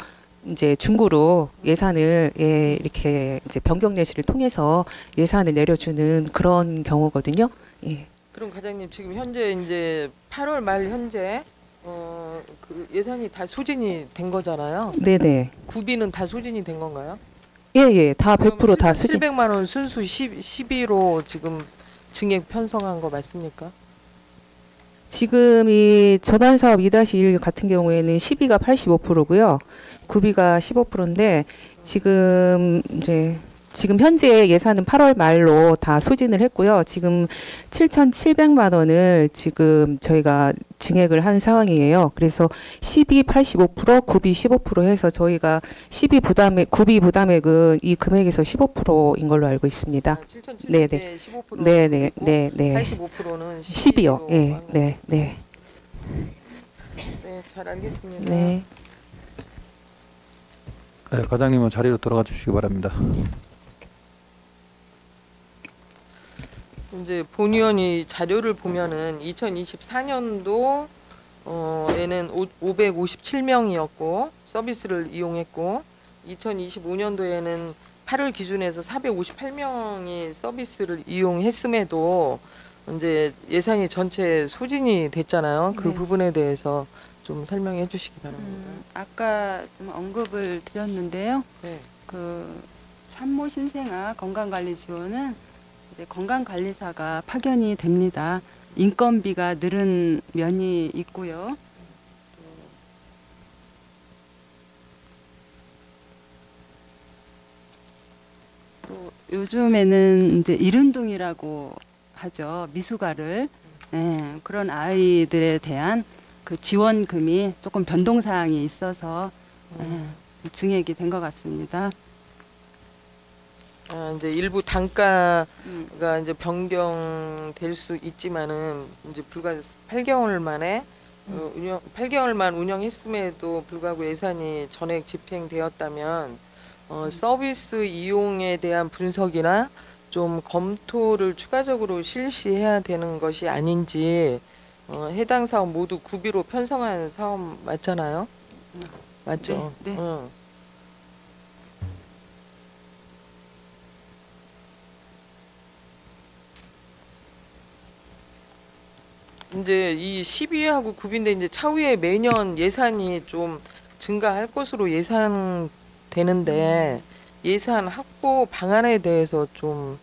이제 중구로 예산을 이렇게 이제 변경 내시를 통해서 예산을 내려주는 그런 경우거든요. 예. 그럼 과장님 지금 현재 이제 8월 말 현재 그 예산이 다 소진이 된 거잖아요. 네네. 구비는 다 소진이 된 건가요? 예, 다 100% 소진. 700만 원 순수 12로 지금 증액 편성한 거 맞습니까? 지금 이 저단 사업 2-1 같은 경우에는 12가 85%고요. 구비가 15%인데 지금 현재 예산은 8월 말로 다 소진을 했고요. 지금 7,700만 원을 지금 저희가 증액을 한 상황이에요. 그래서 12, 85%, 구비 15% 해서 저희가 구비 부담액은 이 금액에서 15%인 걸로 알고 있습니다. 7,700에 15%. 네네. 85%는 12요. 예. 네. 네, 잘 알겠습니다. 네. 네, 과장님은 자리로 돌아가 주시기 바랍니다. 이제 본위원이 자료를 보면은 2024년도 에는 557명이었고 서비스를 이용했고 2025년도에는 8월 기준에서 458명이 서비스를 이용했음에도 이제 예산이 전체 소진이 됐잖아요. 그 네. 부분에 대해서 좀 설명해 주시기 바랍니다. 아까 좀 언급을 드렸는데요. 네. 그 산모 신생아 건강관리 지원은 이제 건강관리사가 파견이 됩니다. 인건비가 늘은 면이 있고요. 또 요즘에는 이제 이른둥이라고 하죠. 미숙아를. 그런 아이들에 대한 그 지원금이 조금 변동사항이 있어서 증액이 된 것 같습니다. 이제 일부 단가가 이제 변경될 수 있지만은 이제 불과 8개월 만에 8개월만 운영했음에도 불구하고 예산이 전액 집행되었다면 서비스 이용에 대한 분석이나 좀 검토를 추가적으로 실시해야 되는 것이 아닌지 해당 사업 모두 구비로 편성한 사업 맞잖아요. 맞죠? 네. 이제 이 12하고 9인데 이제 차후에 매년 예산이 좀 증가할 것으로 예상되는데 예산 확보 방안에 대해서 좀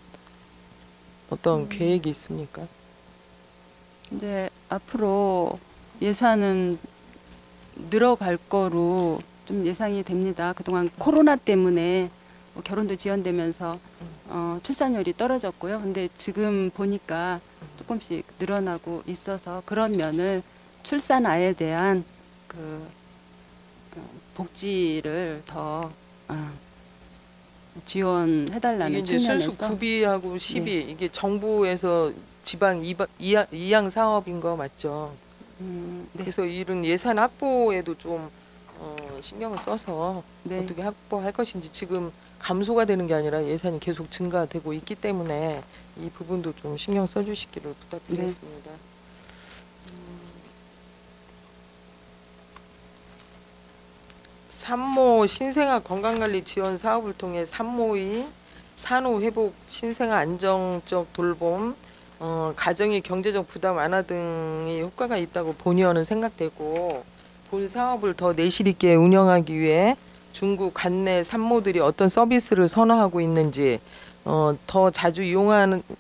어떤 계획이 있습니까? 이제 앞으로 예산은 늘어갈 거로 좀 예상이 됩니다. 그동안 코로나 때문에 결혼도 지연되면서 출산율이 떨어졌고요. 근데 지금 보니까 조금씩 늘어나고 있어서 그런 면을 출산아에 대한 그 복지를 더 지원해달라는 이게 이제 측면에서 순수 구비하고 12 네. 이게 정부에서 지방 이양 사업인 거 맞죠? 네. 그래서 이런 예산 확보에도 좀 신경을 써서 네. 어떻게 확보할 것인지 지금 감소가 되는 게 아니라 예산이 계속 증가되고 있기 때문에 이 부분도 좀 신경 써주시기를 부탁드리겠습니다. 산모 신생아 건강관리 지원 사업을 통해 산모의 산후 회복, 신생아 안정적 돌봄, 가정의 경제적 부담 완화 등의 효과가 있다고 본의원은 생각되고 본 사업을 더 내실 있게 운영하기 위해 중구 관내 산모들이 어떤 서비스를 선호하고 있는지 더 자주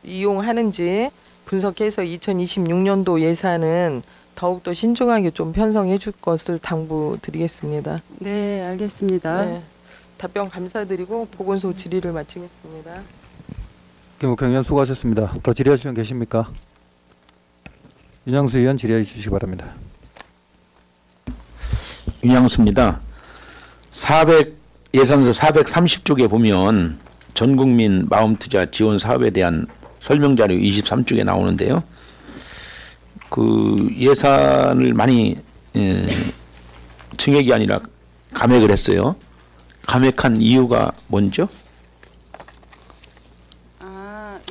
이용하는지 분석해서 2026년도 예산은 더욱더 신중하게 좀 편성해 줄 것을 당부드리겠습니다. 네, 알겠습니다. 네, 답변 감사드리고 보건소 질의를 마치겠습니다. 김옥경 의원 수고하셨습니다. 더 질의하실 분 계십니까? 윤양수 의원 질의해 주시기 바랍니다. 윤양수입니다. 예산서 430쪽에 보면 전국민 마음투자 지원 사업에 대한 설명자료 23쪽에 나오는데요. 그 예산을 많이 증액이 아니라 감액을 했어요. 감액한 이유가 뭔죠?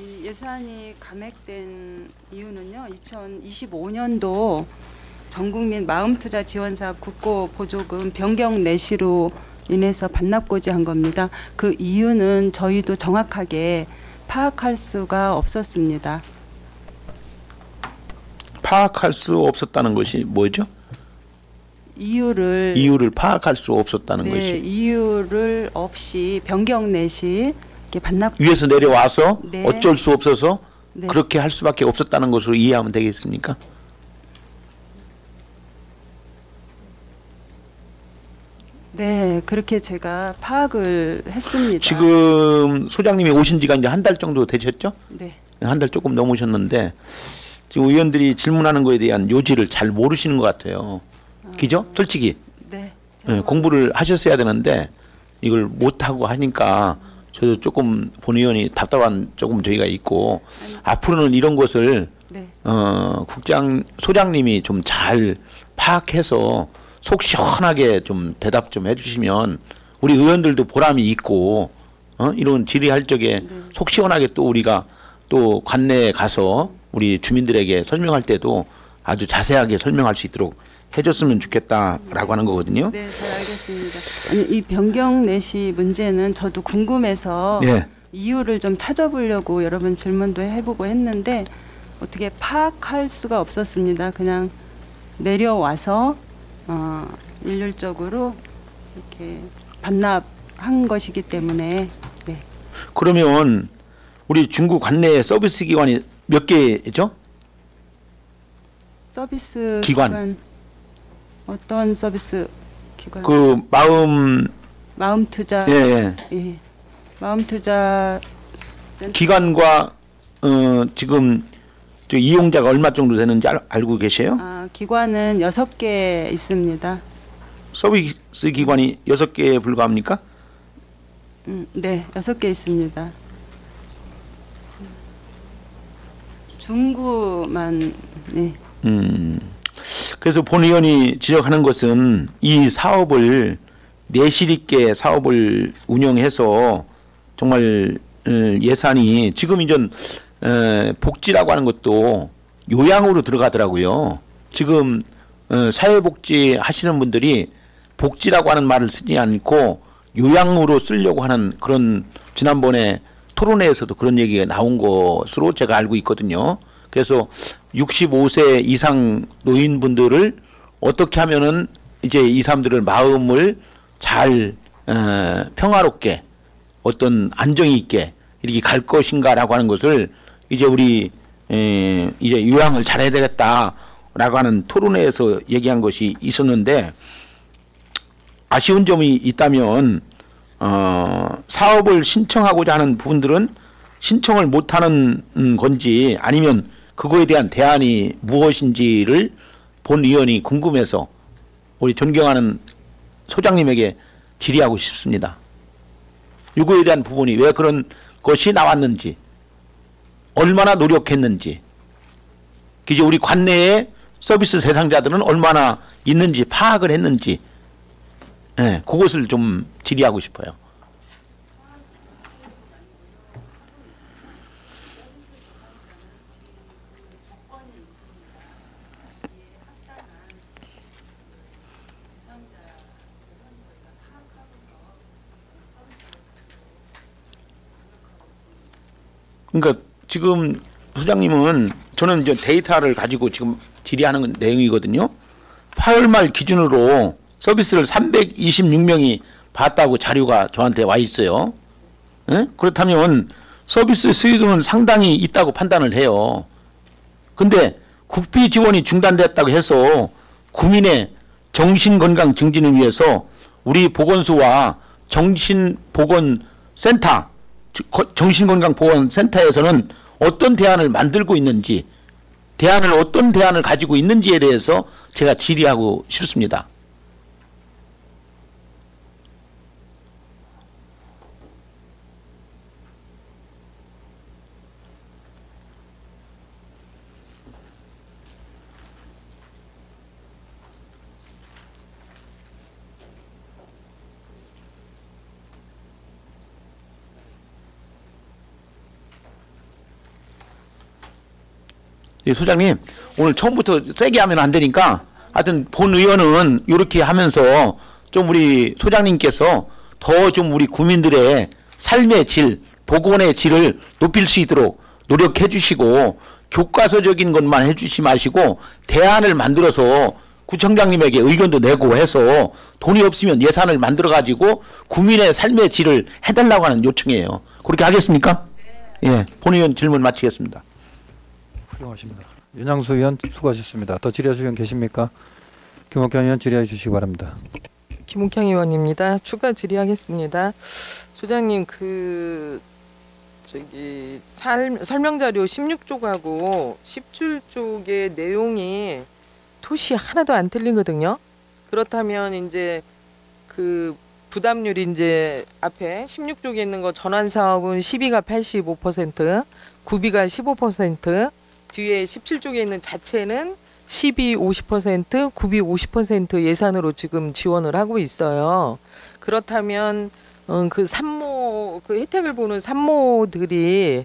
이 예산이 감액된 이유는요. 2025년도 전국민 마음투자 지원사업 국고 보조금 변경 내시로 인해서 반납고지 한 겁니다. 그 이유는 저희도 정확하게 파악할 수가 없었습니다. 파악할 수 없었다는 것이 뭐죠? 이유를 파악할 수 없었다는 것이 이유를 없이 변경 내시 이렇게 반납 위에서 내려와서 네. 어쩔 수 없어서 네. 그렇게 할 수밖에 없었다는 것으로 이해하면 되겠습니까? 네, 그렇게 제가 파악을 했습니다. 지금 소장님이 오신 지가 이제 한 달 정도 되셨죠? 네. 한 달 조금 넘으셨는데 지금 의원들이 질문하는 거에 대한 요지를 잘 모르시는 것 같아요. 그죠? 솔직히 네. 네, 공부를 하셨어야 되는데 이걸 못하고 하니까 저도 조금 본 의원이 답답한 조금 저희가 있고 앞으로는 이런 것을 네. 소장님이 좀 잘 파악해서 속 시원하게 좀 대답 좀 해주시면 우리 의원들도 보람이 있고 이런 질의할 적에 속 시원하게 또 우리가 또 관내에 가서 우리 주민들에게 설명할 때도 아주 자세하게 설명할 수 있도록 해줬으면 좋겠다라고 하는 거거든요. 네, 잘 알겠습니다. 아니, 이 변경 내시 문제는 저도 궁금해서 예. 이유를 좀 찾아보려고 여러 번 질문도 해보고 했는데 어떻게 파악할 수가 없었습니다. 그냥 내려와서 일률적으로 이렇게 반납한 것이기 때문에 네. 그러면 우리 중국 관내에 서비스 기관이 몇 개죠? 서비스 기관. 어떤 서비스 기관? 그 마음 투자. 예. 예. 마음 투자 기관과 지금 저 이용자가 얼마 정도 되는지 알고 계세요? 기관은 6개 있습니다. 서비스 기관이 6개에 불과합니까? 네, 6개 있습니다. 중구만 네. 그래서 본 의원이 지적하는 것은 이 사업을 내실 있게 사업을 운영해서 정말 예산이 지금 이전 복지라고 하는 것도 요양으로 들어가더라고요. 지금 사회복지 하시는 분들이 복지라고 하는 말을 쓰지 않고 요양으로 쓰려고 하는 그런 지난번에 토론회에서도 그런 얘기가 나온 것으로 제가 알고 있거든요. 그래서 65세 이상 노인분들을 어떻게 하면은 이제 이 사람들을 마음을 잘 평화롭게 어떤 안정이 있게 이렇게 갈 것인가라고 하는 것을 이제 우리 이제 요양을 잘해야 되겠다라고 하는 토론회에서 얘기한 것이 있었는데 아쉬운 점이 있다면 사업을 신청하고자 하는 부분들은 신청을 못하는 건지 아니면 그거에 대한 대안이 무엇인지를 본 의원이 궁금해서 우리 존경하는 소장님에게 질의하고 싶습니다. 이거에 대한 부분이 왜 그런 것이 나왔는지 얼마나 노력했는지 이제 우리 관내에 서비스 대상자들은 얼마나 있는지 파악을 했는지 그것을 좀 질의하고 싶어요. 그러니까 지금 소장님은 저는 이제 데이터를 가지고 지금 질의하는 내용이거든요. 8월 말 기준으로 서비스를 326명이 봤다고 자료가 저한테 와 있어요. 그렇다면 서비스 수요도는 상당히 있다고 판단을 해요. 근데 국비 지원이 중단됐다고 해서 국민의 정신건강 증진을 위해서 우리 보건소와 정신건강보건센터에서는 어떤 대안을 만들고 있는지, 어떤 대안을 가지고 있는지에 대해서 제가 질의하고 싶습니다. 예, 소장님 오늘 처음부터 세게 하면 안 되니까 하여튼 본 의원은 이렇게 하면서 좀 우리 소장님께서 더 좀 우리 구민들의 삶의 질, 복원의 질을 높일 수 있도록 노력해 주시고 교과서적인 것만 해주시 마시고 대안을 만들어서 구청장님에게 의견도 내고 해서 돈이 없으면 예산을 만들어 가지고 구민의 삶의 질을 해달라고 하는 요청이에요. 그렇게 하겠습니까? 예, 본의원 질문 마치겠습니다. 훌륭하십니다. 윤양수 의원 수고하셨습니다. 더 질의하실 의원 계십니까? 김옥현 의원 질의해 주시기 바랍니다. 김옥향 의원입니다. 추가 질의하겠습니다. 소장님 설명 자료 16쪽하고 17쪽의 내용이 토시 하나도 안 틀리거든요. 그렇다면 이제 그 부담률이 이제 앞에 16쪽에 있는 거 전환 사업은 12가 85%, 구비가 15%, 뒤에 17쪽에 있는 자체는 12 50%, 구비 50% 예산으로 지금 지원을 하고 있어요. 그렇다면 그 산모 그 혜택을 보는 산모들이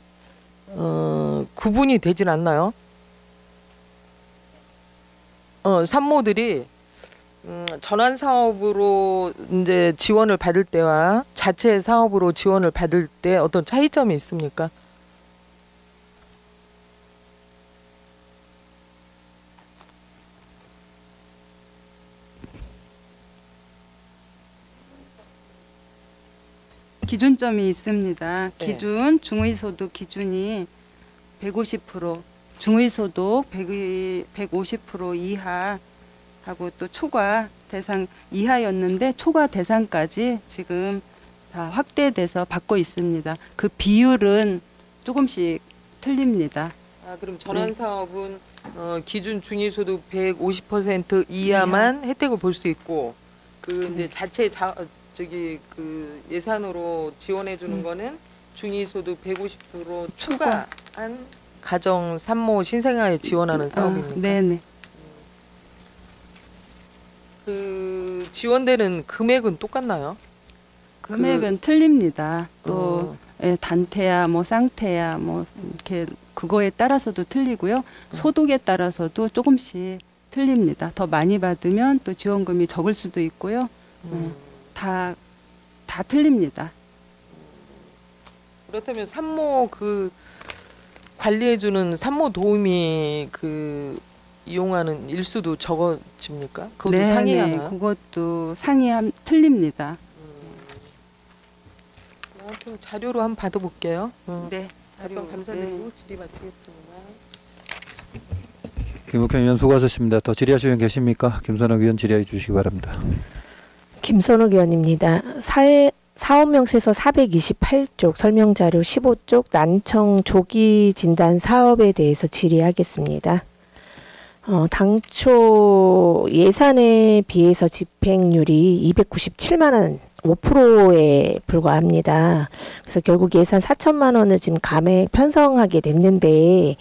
구분이 되질 않나요? 산모들이 전환 사업으로 이제 지원을 받을 때와 자체 사업으로 지원을 받을 때 어떤 차이점이 있습니까? 기준점이 있습니다. 네. 기준 중위소득 기준이 150%, 중위소득 150% 이하 하고 또 초과 대상 이하였는데 초과 대상까지 지금 다 확대돼서 받고 있습니다. 그 비율은 조금씩 틀립니다. 아, 그럼 전환 사업은 기준 중위소득 150% 이하만 혜택을 볼 수 있고 그 이제 자체 그 예산으로 지원해 주는 거는 중위소득 150% 초과한 가정 산모 신생아에 지원하는 사업입니까? 네네. 그 지원되는 금액은 똑같나요? 금액은 틀립니다. 또 예, 단태야 뭐 쌍태야 뭐 이렇게 그거에 따라서도 틀리고요. 소득에 따라서도 조금씩 틀립니다. 더 많이 받으면 또 지원금이 적을 수도 있고요. 다 틀립니다. 그렇다면 산모 그 관리해주는 산모 도우미 그 이용하는 일수도 적어집니까? 그것도 상이하나요? 그것도 틀립니다. 하여튼 자료로 한번 받아볼게요. 네. 답변 감사드리고 질의 마치겠습니다. 김옥현 의원 수고하셨습니다. 더 질의하실 의원 계십니까? 김선욱 의원 질의해 주시기 바랍니다. 김선욱 의원입니다. 사업명세서 428쪽 설명자료 15쪽 난청 조기 진단 사업에 대해서 질의하겠습니다. 당초 예산에 비해서 집행률이 297만 원, 5%에 불과합니다. 그래서 결국 예산 4천만 원을 지금 감액 편성하게 됐는데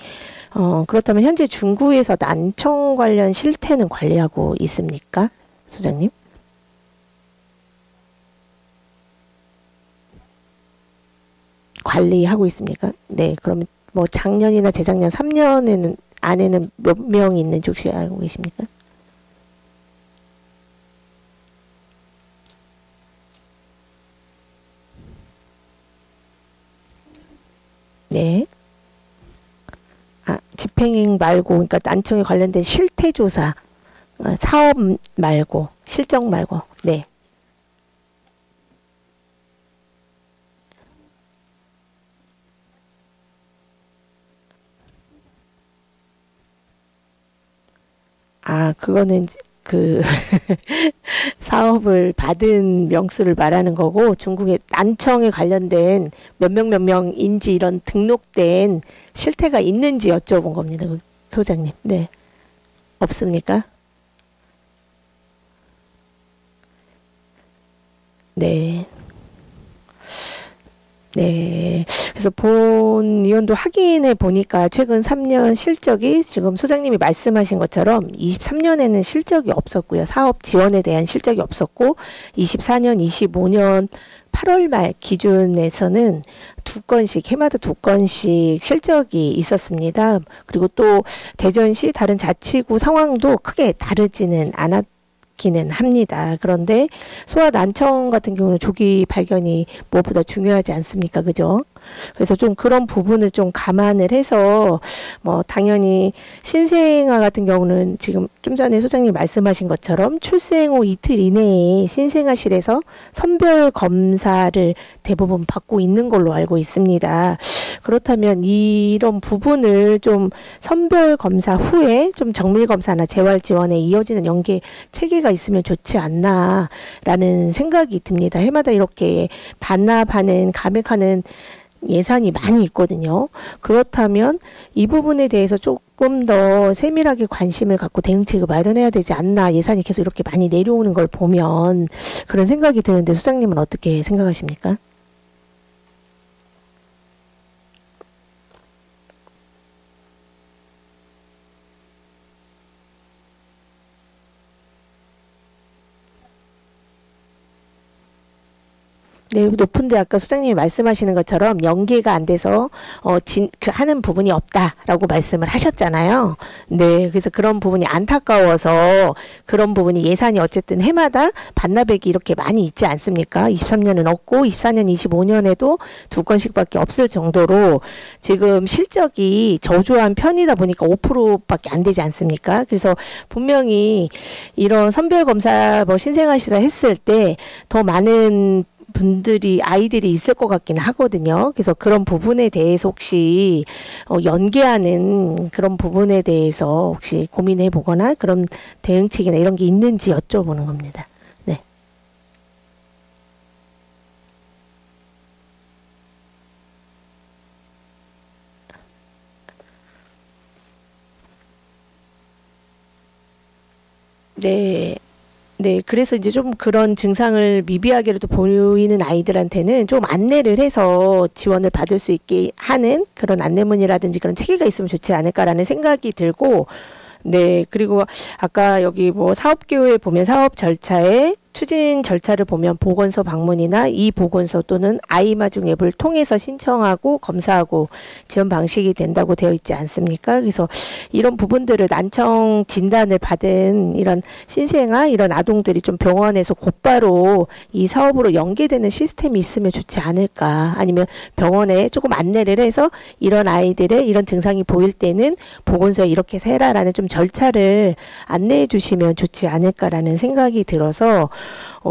그렇다면 현재 중구에서 난청 관련 실태는 관리하고 있습니까? 소장님? 관리하고 있습니까? 네, 그러면 뭐 작년이나 재작년 3년에는 안에는 몇 명이 있는지 혹시 알고 계십니까? 네. 집행 말고, 그러니까 난청에 관련된 실태 조사, 사업 말고, 실적 말고, 네. 그거는 그 사업을 받은 명수를 말하는 거고, 중국의 난청에 관련된 몇 명인지 이런 등록된 실태가 있는지 여쭤본 겁니다. 소장님. 네. 없습니까? 네. 네. 그래서 본 의원도 확인해 보니까 최근 3년 실적이 지금 소장님이 말씀하신 것처럼 23년에는 실적이 없었고요. 사업 지원에 대한 실적이 없었고 24년, 25년 8월 말 기준에서는 두 건씩, 해마다 두 건씩 실적이 있었습니다. 그리고 또 대전시 다른 자치구 상황도 크게 다르지는 않았기는 합니다. 그런데 소아 난청 같은 경우는 조기 발견이 무엇보다 중요하지 않습니까? 그죠? 그래서 좀 그런 부분을 좀 감안을 해서 뭐 당연히 신생아 같은 경우는 지금 좀 전에 소장님 말씀하신 것처럼 출생 후 이틀 이내에 신생아실에서 선별 검사를 대부분 받고 있는 걸로 알고 있습니다. 그렇다면 이런 부분을 좀 선별 검사 후에 좀 정밀 검사나 재활 지원에 이어지는 연계 체계가 있으면 좋지 않나라는 생각이 듭니다. 해마다 이렇게 반납하는 감액하는 예산이 많이 있거든요. 그렇다면 이 부분에 대해서 조금 더 세밀하게 관심을 갖고 대응책을 마련해야 되지 않나, 예산이 계속 이렇게 많이 내려오는 걸 보면 그런 생각이 드는데 소장님은 어떻게 생각하십니까? 네, 높은데 아까 소장님이 말씀하시는 것처럼 연계가 안 돼서 하는 부분이 없다라고 말씀을 하셨잖아요. 네, 그래서 그런 부분이 안타까워서 그런 부분이 예산이 어쨌든 해마다 반납액이 이렇게 많이 있지 않습니까? 23년은 없고 24년, 25년에도 두 건씩밖에 없을 정도로 지금 실적이 저조한 편이다 보니까 5%밖에 안 되지 않습니까? 그래서 분명히 이런 선별검사 뭐 신생아시설 했을 때 더 많은 아이들이 있을 것 같긴 하거든요. 그래서 그런 부분에 대해서 혹시 연계하는 그런 부분에 대해서 혹시 고민해 보거나 그런 대응책이나 이런 게 있는지 여쭤보는 겁니다. 네. 네. 네, 그래서 이제 좀 그런 증상을 미비하게라도 보이는 아이들한테는 좀 안내를 해서 지원을 받을 수 있게 하는 그런 안내문이라든지 그런 체계가 있으면 좋지 않을까라는 생각이 들고, 네, 그리고 아까 여기 뭐 사업계획에 보면 사업 절차에 추진 절차를 보면 보건소 방문이나 이 보건소 또는 아이마중 앱을 통해서 신청하고 검사하고 지원 방식이 된다고 되어 있지 않습니까? 그래서 이런 부분들을 난청 진단을 받은 이런 신생아 이런 아동들이 좀 병원에서 곧바로 이 사업으로 연계되는 시스템이 있으면 좋지 않을까. 아니면 병원에 조금 안내를 해서 이런 아이들의 이런 증상이 보일 때는 보건소에 이렇게 해서 해라라는 좀 절차를 안내해 주시면 좋지 않을까라는 생각이 들어서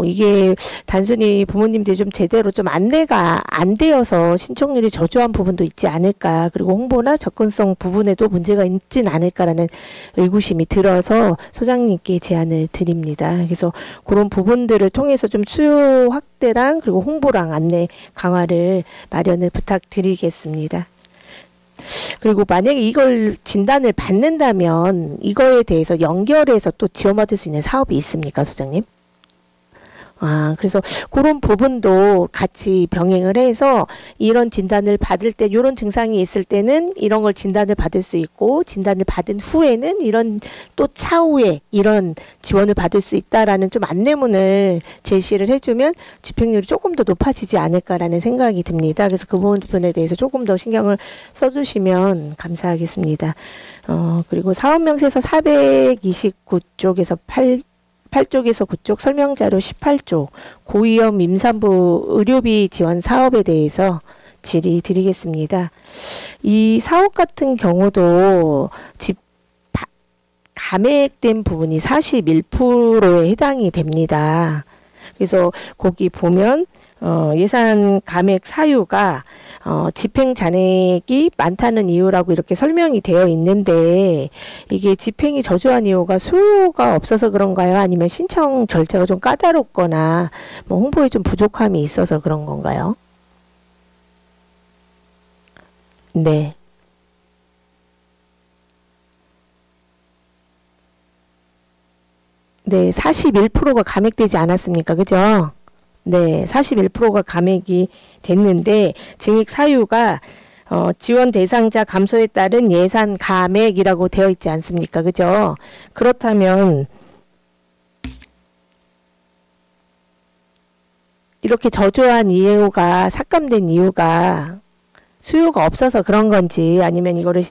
이게 단순히 부모님들이 좀 제대로 좀 안내가 안 되어서 신청률이 저조한 부분도 있지 않을까. 그리고 홍보나 접근성 부분에도 문제가 있진 않을까라는 의구심이 들어서 소장님께 제안을 드립니다. 그래서 그런 부분들을 통해서 좀 수요 확대랑 그리고 홍보랑 안내 강화를 마련을 부탁드리겠습니다. 그리고 만약에 이걸 진단을 받는다면 이거에 대해서 연결해서 또 지원받을 수 있는 사업이 있습니까, 소장님? 그래서 그런 부분도 같이 병행을 해서 이런 진단을 받을 때 이런 증상이 있을 때는 이런 걸 진단을 받을 수 있고 진단을 받은 후에는 이런 또 차후에 이런 지원을 받을 수 있다라는 좀 안내문을 제시를 해주면 집행률이 조금 더 높아지지 않을까라는 생각이 듭니다. 그래서 그 부분에 대해서 조금 더 신경을 써주시면 감사하겠습니다. 그리고 사업명세서 429쪽에서 8쪽에서 9쪽 설명자료 18쪽 고위험 임산부 의료비 지원 사업에 대해서 질의 드리겠습니다. 이 사업 같은 경우도 감액된 부분이 41%에 해당이 됩니다. 그래서 거기 보면 예산 감액 사유가 집행 잔액이 많다는 이유라고 이렇게 설명이 되어 있는데 이게 집행이 저조한 이유가 수요가 없어서 그런가요? 아니면 신청 절차가 좀 까다롭거나 뭐 홍보에 좀 부족함이 있어서 그런 건가요? 네. 네, 41%가 감액되지 않았습니까? 그죠? 네, 41%가 감액이 됐는데 증액 사유가 지원 대상자 감소에 따른 예산 감액이라고 되어 있지 않습니까? 그죠? 그렇다면 이렇게 저조한 이유가 삭감된 이유가 수요가 없어서 그런 건지 아니면 이거를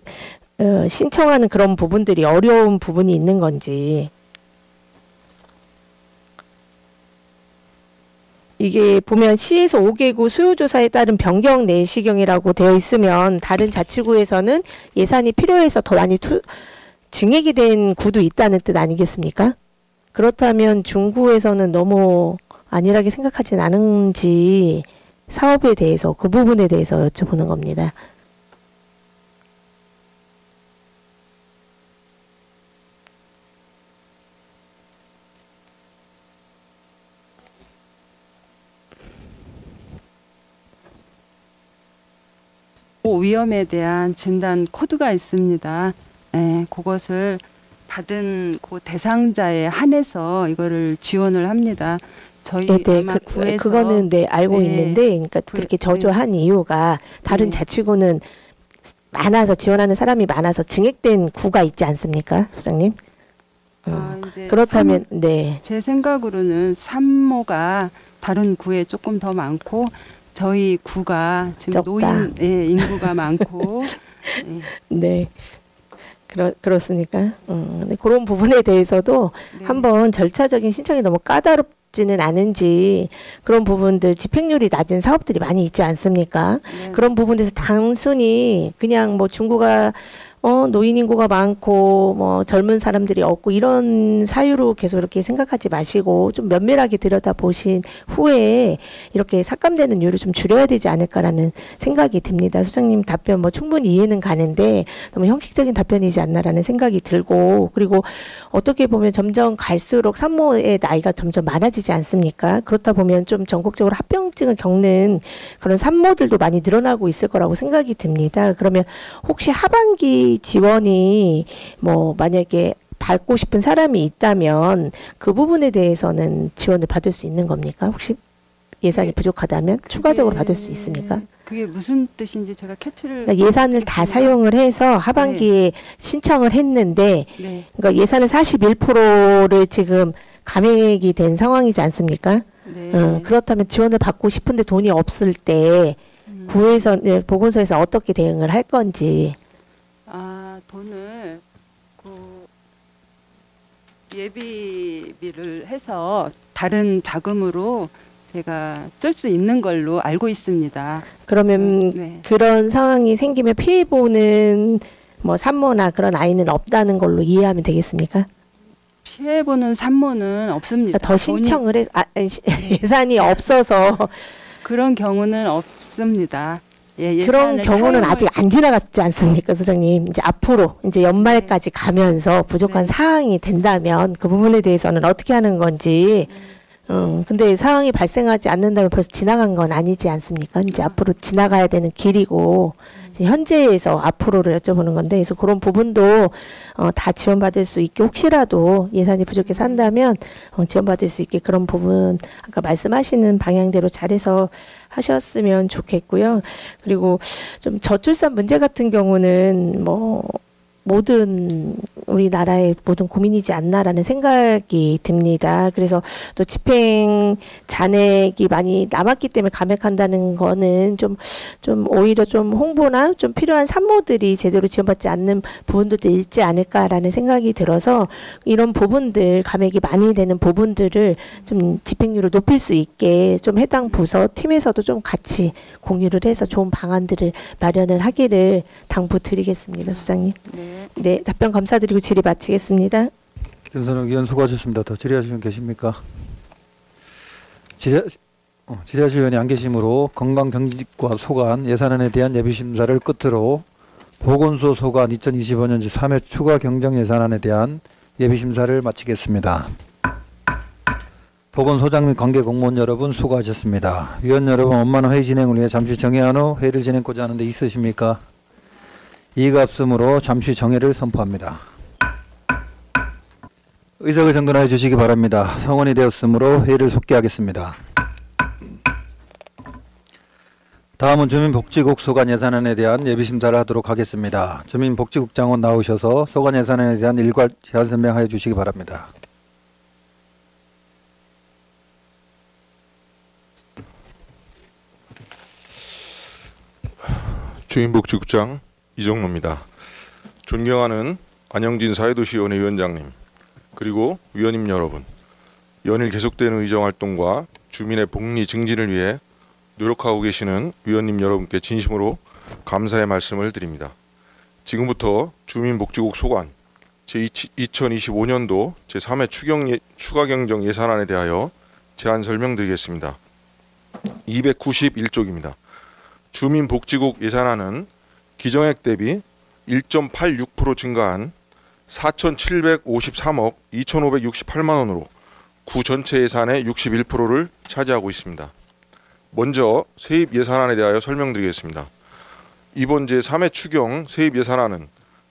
신청하는 그런 부분들이 어려운 부분이 있는 건지. 이게 보면 시에서 5개구 수요조사에 따른 변경 내시경이라고 되어 있으면 다른 자치구에서는 예산이 필요해서 더 많이 증액이 된 구도 있다는 뜻 아니겠습니까? 그렇다면 중구에서는 너무 안일하게 생각하진 않은지 사업에 대해서 그 부분에 대해서 여쭤보는 겁니다. 위험에 대한 진단 코드가 있습니다. 예, 그것을 받은 그 대상자에 한해서 이거를 지원을 합니다. 저희 네, 아마 구에서 그거는 네 알고 네, 있는데, 그러니까 그렇게 저조한 이유가 다른 네. 자치구는 많아서 지원하는 사람이 많아서 증액된 구가 있지 않습니까, 소장님? 이제 그렇다면 네. 제 생각으로는 산모가 다른 구에 조금 더 많고 저희 구가 지금 적다. 노인 인구가 많고 네. 그렇습니까? 근데 그런 부분에 대해서도 네. 한번 절차적인 신청이 너무 까다롭지는 않은지, 그런 부분들 집행률이 낮은 사업들이 많이 있지 않습니까? 네. 그런 부분에서 단순히 그냥 뭐 중구가 노인 인구가 많고 뭐 젊은 사람들이 없고 이런 사유로 계속 이렇게 생각하지 마시고 좀 면밀하게 들여다보신 후에 이렇게 삭감되는 이유를 좀 줄여야 되지 않을까라는 생각이 듭니다. 소장님 답변 뭐 충분히 이해는 가는데 너무 형식적인 답변이지 않나라는 생각이 들고, 그리고 어떻게 보면 점점 갈수록 산모의 나이가 점점 많아지지 않습니까? 그렇다 보면 좀 전국적으로 합병증을 겪는 그런 산모들도 많이 늘어나고 있을 거라고 생각이 듭니다. 그러면 혹시 하반기 지원이 뭐 만약에 받고 싶은 사람이 있다면 그 부분에 대해서는 지원을 받을 수 있는 겁니까? 혹시 예산이 부족하다면 추가적으로 받을 수 있습니까? 그게 무슨 뜻인지 제가 캐치를 그러니까 예산을 다 사용을 해서 하반기에 신청을 했는데, 네. 그러니까 예산의 41%를 지금 감액이 된 상황이지 않습니까? 네. 그렇다면 지원을 받고 싶은데 돈이 없을 때 구에서 보건소에서 어떻게 대응을 할 건지. 돈을 예비비를 해서 다른 자금으로 제가 쓸 수 있는 걸로 알고 있습니다. 그러면 네. 그런 상황이 생기면 피해 보는 뭐 산모나 그런 아이는 없다는 걸로 이해하면 되겠습니까? 피해보는 산모는 없습니다. 그러니까 더 신청을 해서 예산이 없어서 그런 경우는 없습니다. 예, 그런 예산을 경우는 차용을- 아직 안 지나갔지 않습니까, 소장님? 이제 앞으로 이제 연말까지 가면서 부족한 네. 사항이 된다면 그 부분에 대해서는 어떻게 하는 건지. 근데 상황이 발생하지 않는다면 벌써 지나간 건 아니지 않습니까? 이제 앞으로 지나가야 되는 길이고, 이제 현재에서 앞으로를 여쭤보는 건데, 그래서 그런 부분도 다 지원받을 수 있게, 혹시라도 예산이 부족해서 한다면 지원받을 수 있게 그런 부분 아까 말씀하시는 방향대로 잘해서 하셨으면 좋겠고요. 그리고 좀 저출산 문제 같은 경우는 뭐 모든 우리나라의 모든 고민이지 않나라는 생각이 듭니다. 그래서 또 집행 잔액이 많이 남았기 때문에 감액한다는 거는 좀 오히려 좀 홍보나 좀 필요한 산모들이 제대로 지원받지 않는 부분들도 있지 않을까라는 생각이 들어서 이런 부분들, 감액이 많이 되는 부분들을 좀 집행률을 높일 수 있게 좀 해당 부서 팀에서도 좀 같이 공유를 해서 좋은 방안들을 마련을 하기를 당부드리겠습니다, 소장님. 네, 답변 감사드리고 질의 마치겠습니다. 김선욱 의원 수고하셨습니다. 더 질의하실 분 계십니까? 질의하실 의원이 안 계시므로 건강경직과 소관 예산안에 대한 예비심사를 끝으로 보건소 소관 2025년지 3회 추가 경정 예산안에 대한 예비심사를 마치겠습니다. 보건소장 및 관계 공무원 여러분 수고하셨습니다. 위원 여러분, 원만한 회의 진행을 위해 잠시 정회한 후 회의를 진행하고자 하는데 있으십니까? 이가 없으므로 잠시 정회를 선포합니다. 의석을 정돈하여 주시기 바랍니다. 성원이 되었으므로 회의를 속기하겠습니다. 다음은 주민복지국 소관 예산안에 대한 예비심사를 하도록 하겠습니다. 주민복지국 장관 나오셔서 소관 예산안에 대한 일괄 제안 설명하여 주시기 바랍니다. 주민복지국장 이정로입니다. 존경하는 안영진 사회도시위원회 위원장님, 그리고 위원님 여러분, 연일 계속되는 의정활동과 주민의 복리 증진을 위해 노력하고 계시는 위원님 여러분께 진심으로 감사의 말씀을 드립니다. 지금부터 주민복지국 소관 제2025년도 제3회 추가경정 예산안에 대하여 제안 설명드리겠습니다. 291쪽입니다. 주민복지국 예산안은 기정액 대비 1.86% 증가한 4,753억 2,568만 원으로 구 전체 예산의 61%를 차지하고 있습니다. 먼저 세입 예산안에 대하여 설명드리겠습니다. 이번 제3회 추경 세입 예산안은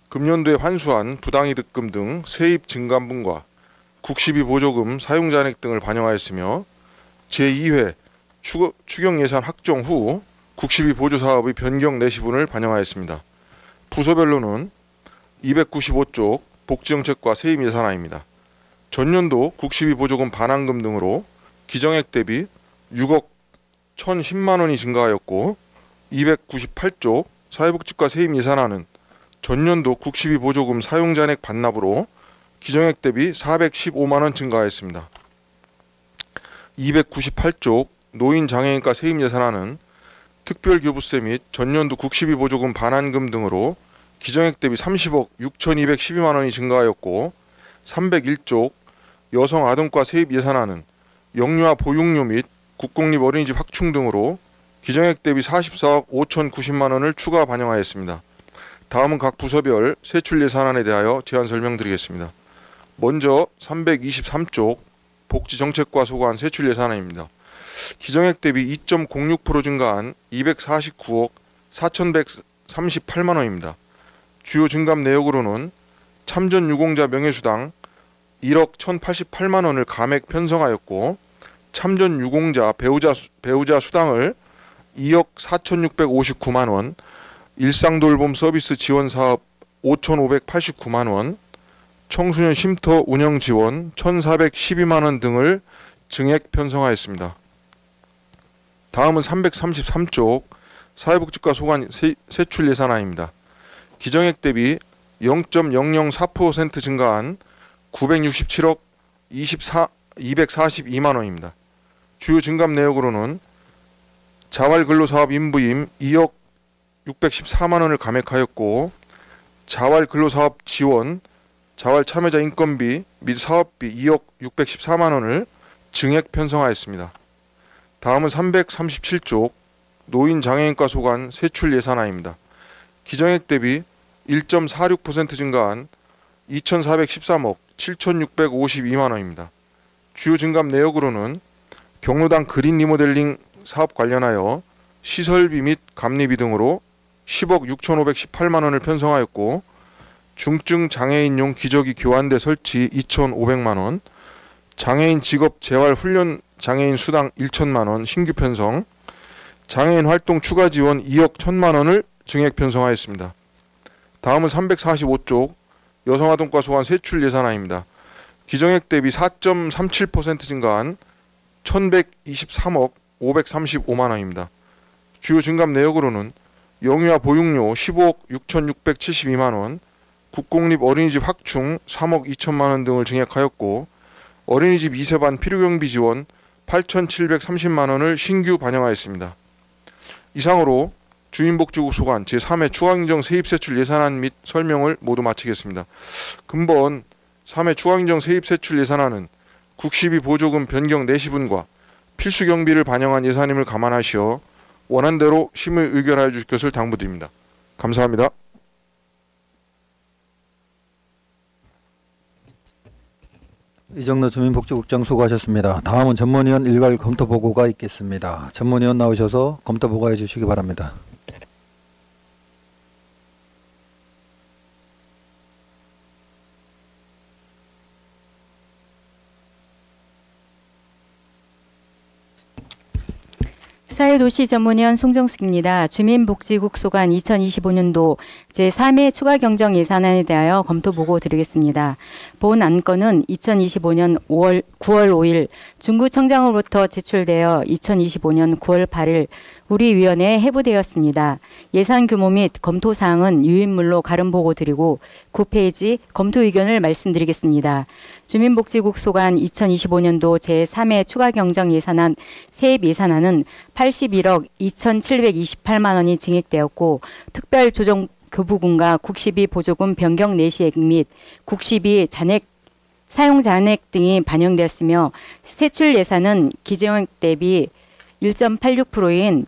금년도에 환수한 부당이득금 등 세입 증감분과 국시비 보조금 사용 잔액 등을 반영하였으며 제2회 추경 예산 확정 후 국시비 보조 사업의 변경 내시분을 반영하였습니다. 부서별로는 295쪽 복지정책과 세입 예산안입니다. 전년도 국시비 보조금 반환금 등으로 기정액 대비 6억 1,010만 원이 증가하였고 298쪽 사회복지과 세입 예산안은 전년도 국시비 보조금 사용 잔액 반납으로 기정액 대비 415만 원 증가하였습니다. 298쪽 노인장애인과 세입 예산안은 특별교부세 및 전년도 국시비 보조금 반환금 등으로 기정액 대비 30억 6,212만 원이 증가하였고 301쪽 여성아동과 세입 예산안은 영유아 보육료 및 국공립 어린이집 확충 등으로 기정액 대비 44억 5,090만 원을 추가 반영하였습니다. 다음은 각 부서별 세출 예산안에 대하여 제안 설명드리겠습니다. 먼저 323쪽 복지정책과 소관 세출 예산안입니다. 기정액 대비 2.06% 증가한 249억 4,138만 원입니다. 주요 증감 내역으로는 참전 유공자 명예수당 1억 1,088만 원을 감액 편성하였고 참전 유공자 배우자 수당을 2억 4,659만 원, 일상돌봄 서비스 지원 사업 5,589만 원, 청소년 쉼터 운영 지원 1,412만 원 등을 증액 편성하였습니다. 다음은 333쪽 사회복지과 소관 세출 예산안입니다. 기정액 대비 0.004% 증가한 967억 242만 원입니다. 주요 증감 내역으로는 자활근로사업 인부임 2억 614만 원을 감액하였고 자활근로사업 지원, 자활참여자 인건비 및 사업비 2억 614만 원을 증액 편성하였습니다. 다음은 337쪽 노인장애인과 소관 세출 예산안입니다. 기정액 대비 1.46% 증가한 2,413억 7,652만 원입니다. 주요 증감 내역으로는 경로당 그린 리모델링 사업 관련하여 시설비 및 감리비 등으로 10억 6,518만 원을 편성하였고 중증 장애인용 기저귀 교환대 설치 2,500만 원, 장애인 직업 재활 훈련 장애인 수당 1,000만 원 신규 편성, 장애인 활동 추가 지원 2억 1,000만 원을 증액 편성하였습니다. 다음은 345쪽 여성아동과 소관 세출 예산안입니다. 기정액 대비 4.37% 증가한 1,123억 535만 원입니다. 주요 증감 내역으로는 영유아 보육료 15억 6,672만 원, 국공립 어린이집 확충 3억 2천만 원 등을 증액하였고 어린이집 2세반 필요경비 지원 8,730만 원을 신규 반영하였습니다. 이상으로 주민복지국 소관 제3회 추가경정 세입세출 예산안 및 설명을 모두 마치겠습니다. 근본 3회 추가경정 세입세출 예산안은 국시비 보조금 변경 내시분과 필수경비를 반영한 예산임을 감안하시어 원안대로 심의 의결하여 주실 것을 당부드립니다. 감사합니다. 이정로 주민복지국장 수고하셨습니다. 다음은 전문위원 일괄 검토 보고가 있겠습니다. 전문위원 나오셔서 검토 보고해 주시기 바랍니다. 사회도시전문위원 송정숙입니다. 주민복지국 소관 2025년도 제3회 추가경정 예산안에 대하여 검토보고 드리겠습니다. 본 안건은 2025년 9월 5일 중구청장으로부터 제출되어 2025년 9월 8일 우리 위원회에 해부되었습니다. 예산 규모 및 검토 사항은 유인물로 가름 보고 드리고 9페이지 검토 의견을 말씀드리겠습니다. 주민복지국 소관 2025년도 제3회 추가 경정 예산안 세입 예산안은 81억 2,728만 원이 증액되었고 특별 조정 교부금과 국시비 보조금 변경 내시액 및 국시비 잔액 사용 잔액 등이 반영되었으며 세출 예산은 기재원액 대비 1.86%인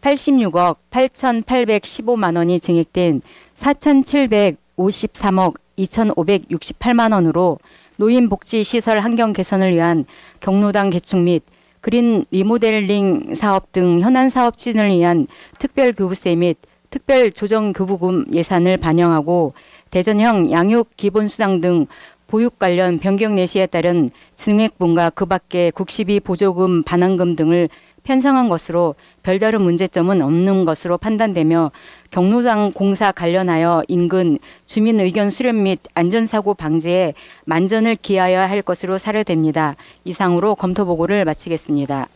86억 8,815만 원이 증액된 4,753억 2,568만 원으로 노인복지시설 환경 개선을 위한 경로당 개축 및 그린 리모델링 사업 등 현안 사업 추진을 위한 특별교부세 및 특별조정교부금 예산을 반영하고 대전형 양육기본수당 등 보육 관련 변경 내시에 따른 증액분과 그 밖의 국시비 보조금 반환금 등을 편성한 것으로 별다른 문제점은 없는 것으로 판단되며 경로당 공사 관련하여 인근 주민 의견 수렴 및 안전사고 방지에 만전을 기하여야 할 것으로 사료됩니다. 이상으로 검토 보고를 마치겠습니다.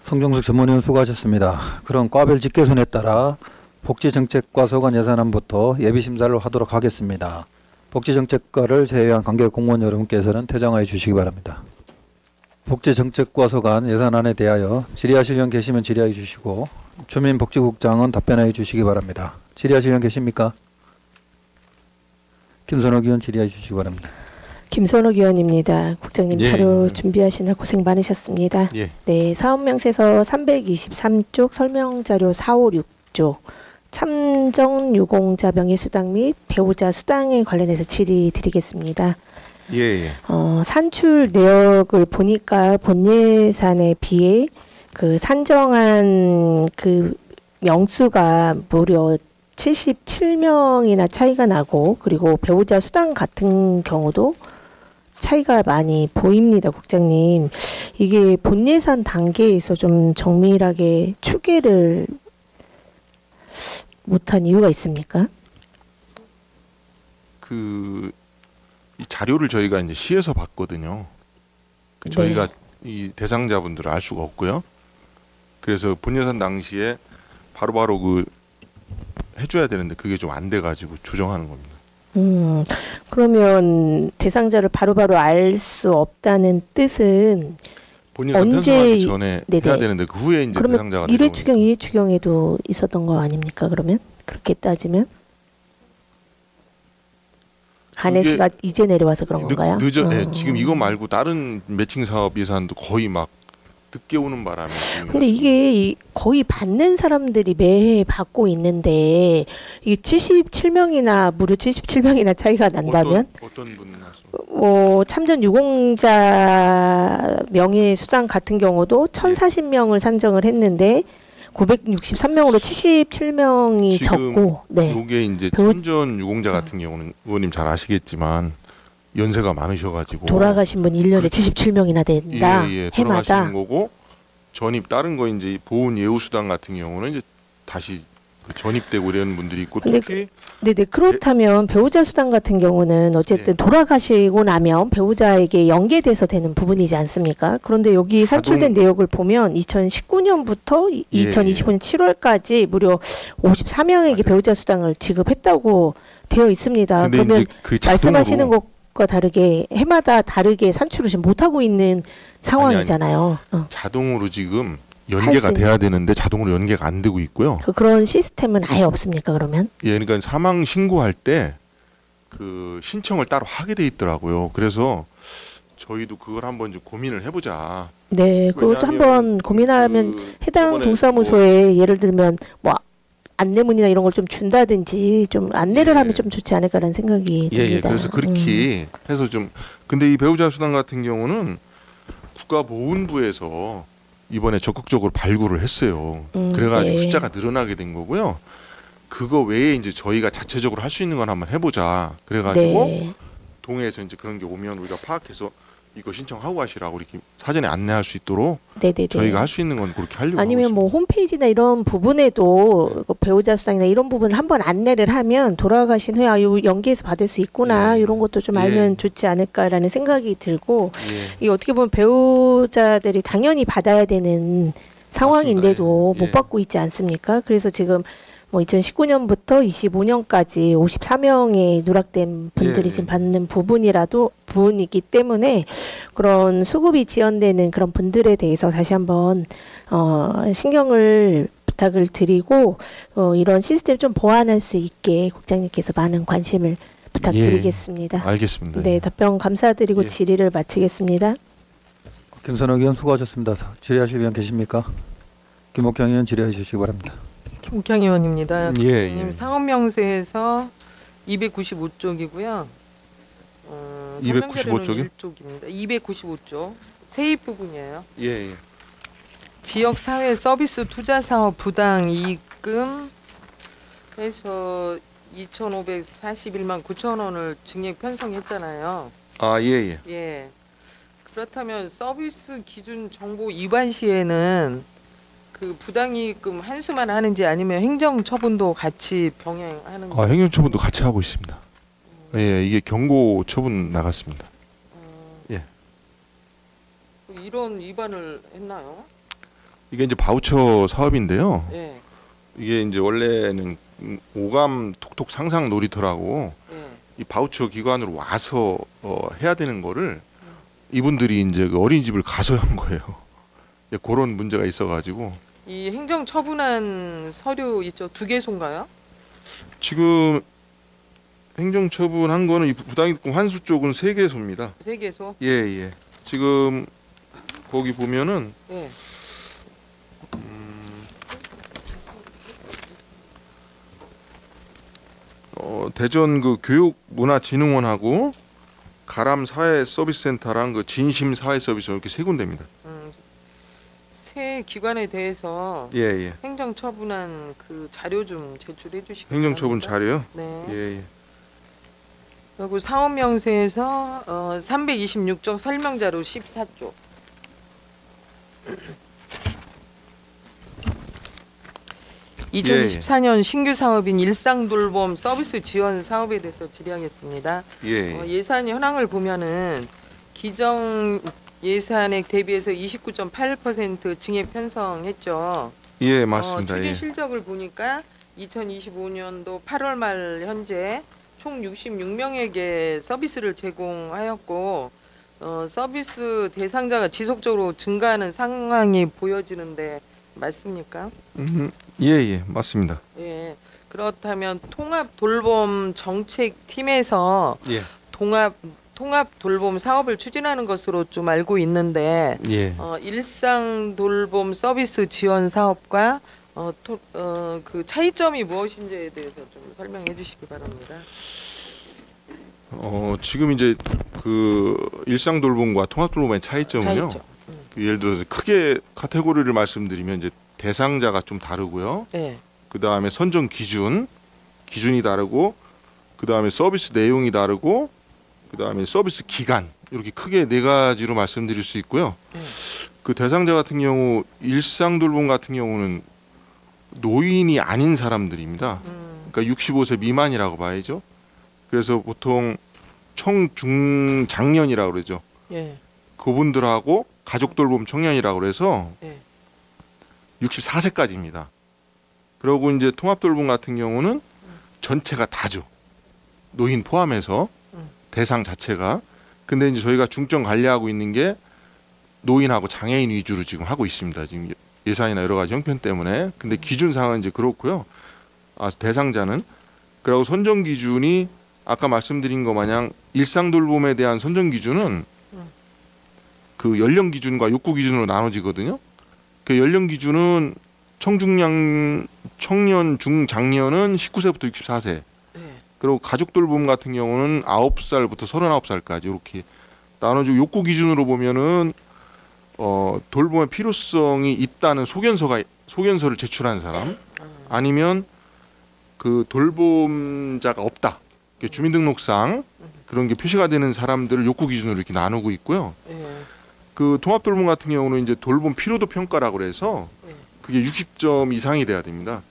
송정숙 전문위원 수고하셨습니다. 그럼 과별 직계순에 따라 복지정책과 소관 예산안부터 예비심사를 하도록 하겠습니다. 복지정책과를 제외한 관계 공무원 여러분께서는 퇴장하여 주시기 바랍니다. 복지정책과 소관 예산안에 대하여 질의하실 의원 계시면 질의해 주시고 주민복지국장은 답변해 주시기 바랍니다. 질의하실 의원 계십니까? 김선옥 의원 질의해 주시기 바랍니다. 김선옥 의원입니다. 국장님 예. 자료 준비하시느라 고생 많으셨습니다. 예. 네, 사업명세서 323쪽 설명자료 456쪽 참정유공자 명예수당 및 배우자 수당에 관련해서 질의 드리겠습니다. 예. 산출 내역을 보니까 본 예산에 비해 그 산정한 그 명수가 무려 77명이나 차이가 나고 그리고 배우자 수당 같은 경우도 차이가 많이 보입니다, 국장님. 이게 본 예산 단계에서 좀 정밀하게 추계를 못한 이유가 있습니까? 이 자료를 저희가 이제 시에서 봤거든요. 저희가 이 대상자분들을 알 수가 없고요. 그래서 본 예산 당시에 바로바로 해줘야 되는데 그게 좀 안 돼가지고 조정하는 겁니다. 그러면 대상자를 바로바로 알 수 없다는 뜻은 본 예산 언제 편성하기 전에 네네. 해야 되는데 그 후에 이제 그러면 대상자가 1회 추경, 2회 추경에도 있었던 거 아닙니까? 그러면 그렇게 따지면 간해시가 이제 내려와서 그런 건가요? 지금 이거 말고 다른 매칭 사업 예산도 거의 막 늦게 오는 바람에. 근데 이게 거의 받는 사람들이 매해 받고 있는데 이게 77명이나 무려 77명이나 차이가 난다면 어떤 분 말씀? 참전 유공자 명예 수당 같은 경우도 1,040명을 산정을 했는데 963명으로 77명이 적고 이게 이제 참전 유공자 같은 경우는 의원님 잘 아시겠지만 연세가 많으셔가지고 돌아가신 분 1년에 77명이나 된다. 해마다. 돌아가시는 거고 전입 다른 거 이제 보훈 예우 수당 같은 경우는 이제 다시 전입되고 이런 분들이 있고 특히 네네 그렇다면 배우자 수당 같은 경우는 어쨌든 돌아가시고 나면 배우자에게 연계돼서 되는 부분이지 않습니까? 그런데 여기 산출된 내역을 보면 2019년부터 2025년 7월까지 무려 54명에게 배우자 수당을 지급했다고 되어 있습니다. 그러면 말씀하시는 것과 다르게 해마다 다르게 산출을 지금 못하고 있는 상황이잖아요. 자동으로 지금 연계가 돼야 되는데 자동으로 연계가 안 되고 있고요. 그런 시스템은 아예 없습니까, 그러면? 예, 그러니까 사망 신고할 때 그 신청을 따로 하게 돼 있더라고요. 그래서 저희도 그걸 한번 좀 고민을 해보자. 네, 그걸 한번 고민하면 해당 동사무소에 예를 들면 안내문이나 이런 걸 좀 준다든지 좀 안내를 하면 좀 좋지 않을까라는 생각이 듭니다. 그래서 그렇게 해서 좀 근데 이 배우자 수당 같은 경우는 국가보훈부에서 이번에 적극적으로 발굴을 했어요. 그래가지고 숫자가 늘어나게 된 거고요. 그거 외에 이제 저희가 자체적으로 할 수 있는 건 한번 해보자. 그래가지고 동해에서 이제 그런 게 오면 우리가 파악해서 이거 신청하고 가시라고 이렇게 사전에 안내할 수 있도록 네네네. 저희가 할 수 있는 건 그렇게 하려고 아니면 하고 뭐 홈페이지나 이런 부분에도 그 배우자 수당이나 이런 부분을 한번 안내를 하면 돌아가신 후에 요 연계해서 받을 수 있구나 예. 이런 것도 좀 예. 알면 좋지 않을까라는 생각이 들고 있습니다. 예. 이게 어떻게 보면 배우자들이 당연히 받아야 되는 상황인데도 맞습니다. 예. 못 받고 있지 않습니까? 그래서 지금 뭐 2019년부터 25년까지 54명의 누락된 분들이 예. 지금 받는 부분이기 때문에 그런 수급이 지연되는 그런 분들에 대해서 다시 한번 신경을 부탁을 드리고 이런 시스템 좀 보완할 수 있게 국장님께서 많은 관심을 부탁드리겠습니다. 알겠습니다. 네, 답변 감사드리고 예. 질의를 마치겠습니다. 김선욱 의원 수고하셨습니다. 질의하실 의원 계십니까? 김옥경 의원 질의해 주시기 바랍니다. 김옥경 의원입니다. 예. 상업명세에서 295쪽이고요. 295 쪽이요? 1쪽입니다. 295쪽 세입 부분이에요. 예. 지역사회 서비스 투자사업 부당 이익금 해서 2,541만 9천 원을 증액 편성했잖아요. 아, 예. 예. 그렇다면 서비스 기준 정보 위반 시에는 그 부당이익금 한수만 하는지 아니면 행정 처분도 같이 병행하는 아, 건가요? 행정 처분도 같이 하고 있습니다. 예, 이게 경고 처분 나갔습니다. 예. 이런 위반을 했나요? 이게 이제 바우처 사업인데요. 예. 이게 이제 원래는 오감 톡톡 상상 놀이터라고 예. 이 바우처 기관으로 와서 해야 되는 거를 이분들이 이제 그 어린이집을 가서 한 거예요. 예, 그런 문제가 있어가지고 이 행정 처분한 서류 있죠? 2개소인가요? 지금 행정 처분한 거는 이 부당이익금 환수 쪽은 3개소입니다. 3개소? 예. 지금 거기 보면은 예. 대전 그 교육문화진흥원하고 가람 사회서비스센터랑 그 진심 사회서비스 이렇게 3군데입니다. 세 기관에 대해서 예. 행정 처분한 그 자료 좀 제출해 주시기 행정 처분 바랍니다. 자료요? 네. 예. 그리고 사업 명세에서 326쪽 설명자료 14쪽. 2024년 신규 사업인 일상돌봄 서비스 지원 사업에 대해서 질의하겠습니다. 예. 예산 현황을 보면은 기정 예산액 대비해서 29.8% 증액 편성했죠. 예, 맞습니다. 추진 예. 실적을 보니까 2025년도 8월 말 현재 총 66명에게 서비스를 제공하였고 서비스 대상자가 지속적으로 증가하는 상황이 보여지는데 맞습니까? 예, 맞습니다. 예. 그렇다면 통합 돌봄 정책팀에서 예. 통합 돌봄 사업을 추진하는 것으로 좀 알고 있는데 예. 일상 돌봄 서비스 지원 사업과 그 차이점이 무엇인지에 대해서 좀 설명해 주시기 바랍니다. 지금 이제 그 일상 돌봄과 통합 돌봄의 차이점은요. 그 예를 들어서 크게 카테고리를 말씀드리면 이제 대상자가 좀 다르고요. 네. 그 다음에 선정 기준이 다르고, 그 다음에 서비스 내용이 다르고, 그 다음에 서비스 기간 이렇게 크게 4가지로 말씀드릴 수 있고요. 그 대상자 같은 경우 일상 돌봄 같은 경우는 노인이 아닌 사람들입니다. 그러니까 65세 미만이라고 봐야죠. 그래서 보통 청중장년이라고 그러죠. 예. 그분들하고 가족 돌봄 청년이라고 그래서 예. 64세까지입니다. 그리고 이제 통합 돌봄 같은 경우는 전체가 다죠. 노인 포함해서 대상 자체가. 근데 이제 저희가 중점 관리하고 있는 게 노인하고 장애인 위주로 지금 하고 있습니다. 지금 예산이나 여러 가지 형편 때문에. 근데 기준상은 이제 그렇고요. 대상자는. 그리고 선정 기준이 아까 말씀드린 것 마냥 일상 돌봄에 대한 선정 기준은 그 연령 기준과 욕구 기준으로 나눠지거든요. 그 연령 기준은 청년, 중장년은 19세부터 64세. 그리고 가족 돌봄 같은 경우는 9살부터 39살까지 이렇게 나눠지고 욕구 기준으로 보면은 돌봄의 필요성이 있다는 소견서를 제출한 사람 아니면 그 돌봄자가 없다. 주민등록상 그런 게 표시가 되는 사람들을 욕구 기준으로 이렇게 나누고 있고요. 그 통합돌봄 같은 경우는 이제 돌봄 피로도 평가라고 그래서 네. 그게 60점 이상이 돼야 됩니다.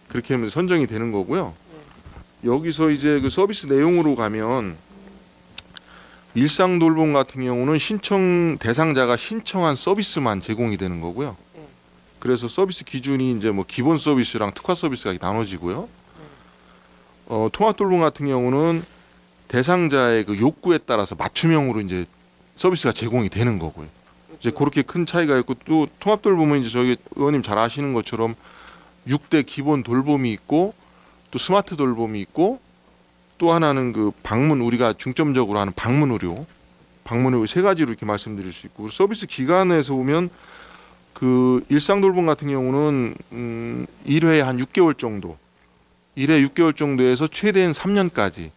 그렇게 하면 선정이 되는 거고요. 여기서 이제 그 서비스 내용으로 가면 일상 돌봄 같은 경우는 신청 대상자가 신청한 서비스만 제공이 되는 거고요. 네. 그래서 서비스 기준이 이제 뭐 기본 서비스랑 특화 서비스가 나눠지고요. 통합 돌봄 같은 경우는 대상자의 그 욕구에 따라서 맞춤형으로 이제 서비스가 제공이 되는 거고요. 이제 그렇게 큰 차이가 있고 또 통합 돌봄은 이제 저기 의원님 잘 아시는 것처럼 6대 기본 돌봄이 있고 또 스마트 돌봄이 있고 또 하나는 그 방문 우리가 중점적으로 하는 방문 의료 세 가지로 이렇게 말씀드릴 수 있고 서비스 기간에서 보면 그 일상 돌봄 같은 경우는 1회에 한 6개월 정도 1회 6개월 정도에서 최대한 3년까지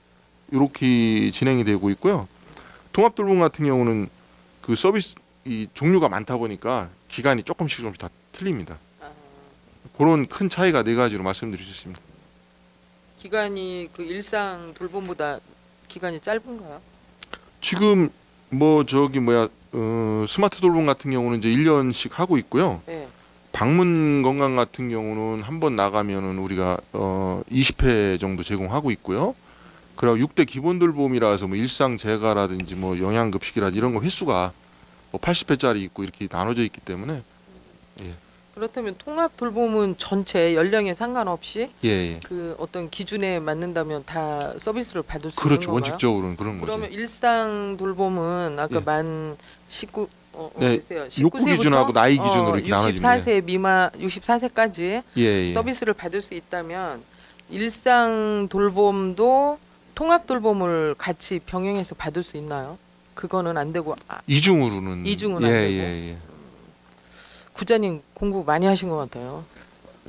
이렇게 진행이 되고 있고요. 통합 돌봄 같은 경우는 그 서비스 이 종류가 많다 보니까 기간이 조금씩 다 틀립니다. 그런 큰 차이가 네 가지로 말씀드릴 수 있습니다. 기간이 그 일상 돌봄보다 기간이 짧은가요? 지금 뭐 저기 스마트 돌봄 같은 경우는 이제 1년씩 하고 있고요. 네. 방문 건강 같은 경우는 한 번 나가면은 우리가 20회 정도 제공하고 있고요. 그리고 6대 기본 돌봄이라서 뭐 일상 재가라든지 뭐 영양급식이라든지 이런 거 횟수가 뭐 80회짜리 있고 이렇게 나눠져 있기 때문에 그렇다면 통합 돌봄은 전체 연령에 상관없이 예. 그 어떤 기준에 맞는다면 다 서비스를 받을 수 있는 그렇죠. 건가요? 원칙적으로는 그런 거죠. 그러면 일상 돌봄은 아까 예. 만 19 네, 글쎄요. 욕구 19세부터 기준하고 나이 기준으로 이렇게 나눠집니다. 64세 미만 64세까지 예. 서비스를 받을 수 있다면 일상 돌봄도 통합 돌봄을 같이 병행해서 받을 수 있나요? 그거는 안 되고 이중으로는 이중은 안 되고. 구자님 공부 많이 하신 것 같아요.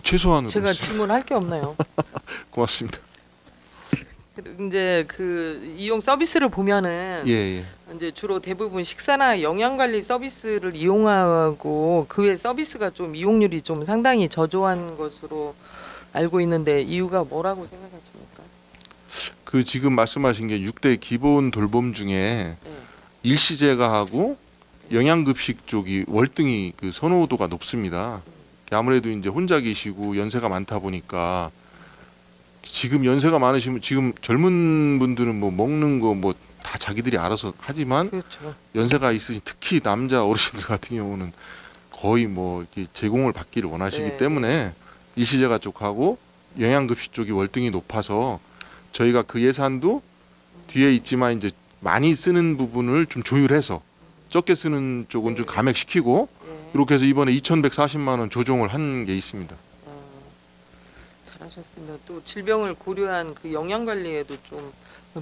최소한으로 제가 했어요. 질문할 게 없나요? 고맙습니다. 이제 그 이용 서비스를 보면은 예. 이제 주로 대부분 식사나 영양 관리 서비스를 이용하고 그 외 서비스가 좀 이용률이 좀 상당히 저조한 것으로 알고 있는데 이유가 뭐라고 생각하십니까? 그 지금 말씀하신 게 6대 기본 돌봄 중에 네. 일시제가하고 영양급식 쪽이 월등히 그 선호도가 높습니다. 아무래도 이제 혼자 계시고 연세가 많다 보니까 지금 연세가 많으시면 지금 젊은 분들은 뭐 먹는 거 뭐 다 자기들이 알아서 하지만 그렇죠. 연세가 있으신 특히 남자 어르신들 같은 경우는 거의 뭐 이렇게 제공을 받기를 원하시기 네. 때문에 일시제가 쪽하고 영양급식 쪽이 월등히 높아서 저희가 그 예산도 뒤에 있지만 이제 많이 쓰는 부분을 좀 조율해서 적게 쓰는 쪽은 좀 감액시키고 네. 이렇게 해서 이번에 2,140만 원 조정을 한 게 있습니다. 잘하셨습니다. 또 질병을 고려한 그 영양 관리에도 좀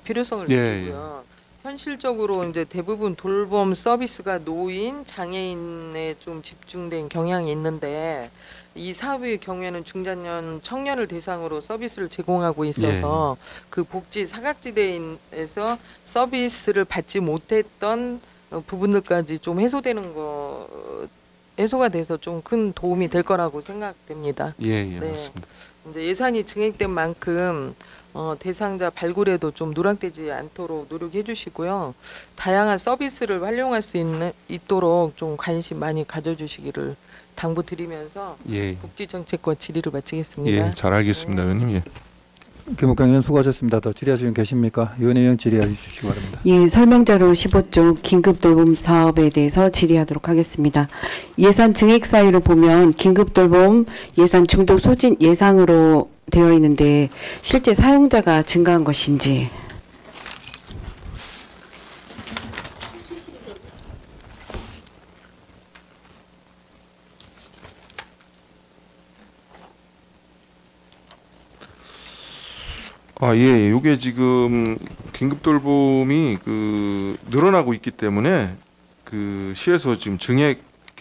필요성을 예, 느끼고요. 현실적으로 이제 대부분 돌봄 서비스가 노인, 장애인에 좀 집중된 경향이 있는데 이 사업의 경우에는 중장년 청년을 대상으로 서비스를 제공하고 있어서 그 복지 사각지대에서 서비스를 받지 못했던 부분들까지 좀 해소가 돼서 좀 큰 도움이 될 거라고 생각됩니다. 예, 네. 맞습니다. 이제 예산이 증액된 만큼 대상자 발굴에도 좀 누락되지 않도록 노력해 주시고요. 다양한 서비스를 활용할 수 있도록 좀 관심 많이 가져주시기를 당부드리면서 예. 복지정책과 질의를 마치겠습니다. 예, 잘 알겠습니다, 의원님. 예. 김옥강 의원 수고하셨습니다. 더 질의하시는 분 계십니까? 의원 의원 질의해 주시기 바랍니다. 예, 설명자료 15쪽 긴급 돌봄 사업에 대해서 질의하도록 하겠습니다. 예산 증액 사유를 보면 긴급 돌봄 예산 중독 소진 예상으로 되어 있는데 실제 사용자가 증가한 것인지. 예, 요게 지금 긴급 돌봄이 그 늘어나고 있기 때문에 그 시에서 지금 증액해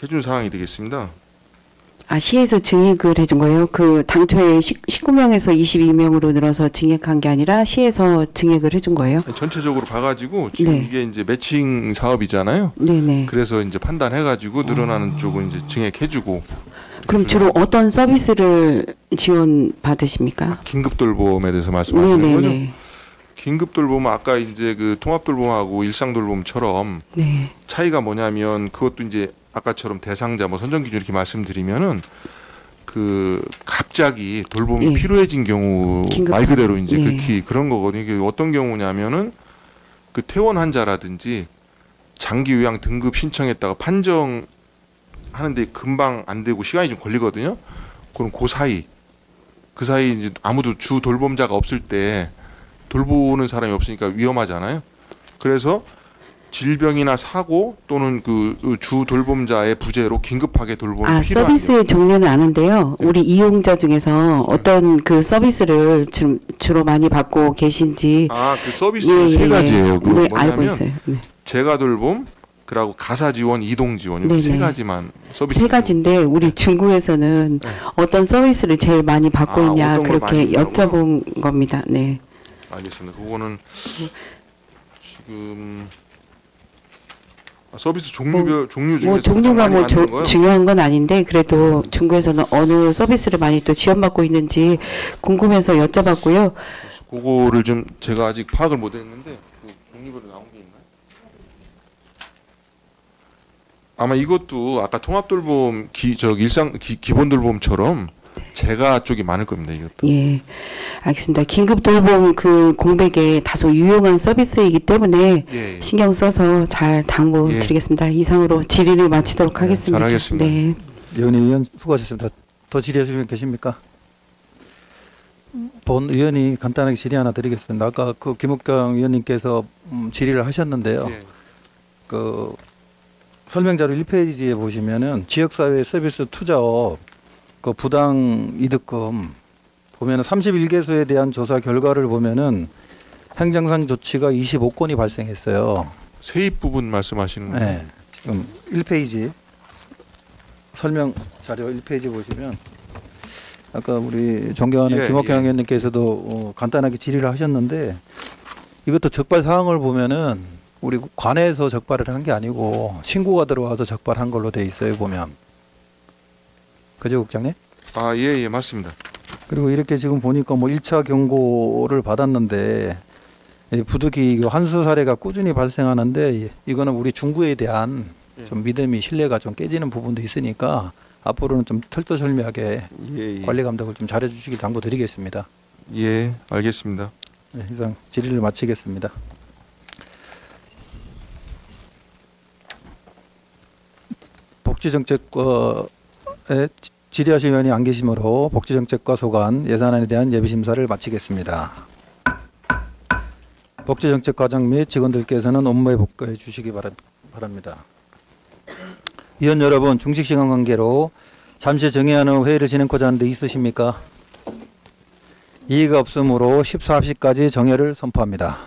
준 상황이 되겠습니다. 시에서 증액을 해준 거예요? 그 당초에 19명에서 22명으로 늘어서 증액한 게 아니라 시에서 증액을 해준 거예요? 전체적으로 봐가지고 지금 네. 이게 이제 매칭 사업이잖아요. 네네. 그래서 이제 판단해가지고 늘어나는 쪽은 이제 증액해주고. 그럼 주로 어떤 서비스를 지원 받으십니까? 긴급 돌봄에 대해서 말씀하시는 거죠? 네네네. 긴급 돌봄은 아까 이제 그 통합 돌봄하고 일상 돌봄처럼 네. 차이가 뭐냐면 그것도 이제 아까처럼 대상자 뭐 선정 기준 이렇게 말씀드리면은 그 갑자기 돌봄이 예. 필요해진 경우 긴급한, 말 그대로 이제 예. 극히 그런 거거든요. 이게 어떤 경우냐면은 그 퇴원 환자라든지 장기 요양 등급 신청했다가 판정하는데 금방 안 되고 시간이 좀 걸리거든요. 그럼 그 사이 이제 아무도 주 돌봄자가 없을 때 돌보는 사람이 없으니까 위험하잖아요. 그래서 질병이나 사고 또는 그 주 돌봄자의 부재로 긴급하게 돌봄이 필요한 서비스의 종류는 아는데요. 네. 우리 이용자 중에서 어떤 그 서비스를 주로 많이 받고 계신지 그 서비스 세 가지예요. 그 네, 뭐냐면 알고 있어요. 네. 재가 돌봄, 그리고 가사 지원, 이동 지원 이렇게 네네. 세 가지만 서비스. 세 가지인데 우리 중구에서는 네. 어떤 서비스를 제일 많이 받고 있냐 어떤 걸 많이 그렇게 있냐고요? 여쭤본 겁니다. 네. 알겠습니다. 그거는 지금 서비스 종류 중에서 뭐 종류가 많이 뭐 받는 거요? 중요한 건 아닌데 그래도 중구에서는 어느 서비스를 많이 또 지원받고 있는지 궁금해서 여쭤봤고요. 그거를 좀 제가 아직 파악을 못했는데 그 종류별로 나온 게 있나요? 아마 이것도 아까 통합돌봄 기본 돌봄처럼 재가 쪽이 많을 겁니다. 이것도. 예, 알겠습니다. 긴급 돌봄 그 공백에 다소 유용한 서비스이기 때문에 예, 예. 신경 써서 잘 당부드리겠습니다. 이상으로 질의를 마치도록 하겠습니다. 잘하겠습니다. 네. 이현희 의원 수고하셨습니다. 더 질의하실 분 계십니까? 본 의원이 간단하게 질의 하나 드리겠습니다. 아까 그 김옥경 의원님께서 질의를 하셨는데요. 예. 그 설명자료 1페이지에 보시면은 지역사회 서비스 투자업 그 부당 이득금 보면은 31개소에 대한 조사 결과를 보면은 행정상 조치가 25건이 발생했어요. 세입 부분 말씀하시는 거예요? 네. 지금 1페이지 설명 자료 1페이지 보시면 아까 우리 존경하는 예, 김옥경 예. 의원님께서도 간단하게 질의를 하셨는데 이것도 적발 사항을 보면은 우리 관에서 적발을 한 게 아니고 신고가 들어와서 적발한 걸로 돼 있어요 보면. 그죠 국장님? 예, 맞습니다. 그리고 이렇게 지금 보니까 뭐 1차 경고를 받았는데 이 부득이 환수 사례가 꾸준히 발생하는데 이거는 우리 중구에 대한 좀 믿음이 신뢰가 좀 깨지는 부분도 있으니까 앞으로는 좀 털도설미하게 예, 관리 감독을 좀 잘해 주시길 당부드리겠습니다. 예, 알겠습니다. 네, 이상 질의를 마치겠습니다. 복지정책과에 질의하실 의원이 안 계시므로 복지정책과 소관 예산안에 대한 예비심사를 마치겠습니다. 복지정책과장 및 직원들께서는 업무에 복귀해 주시기 바랍니다. 위원 여러분, 중식시간 관계로 잠시 정회하는 회의를 진행하고자 하는데 있으십니까? 이의가 없으므로 14시까지 정회를 선포합니다.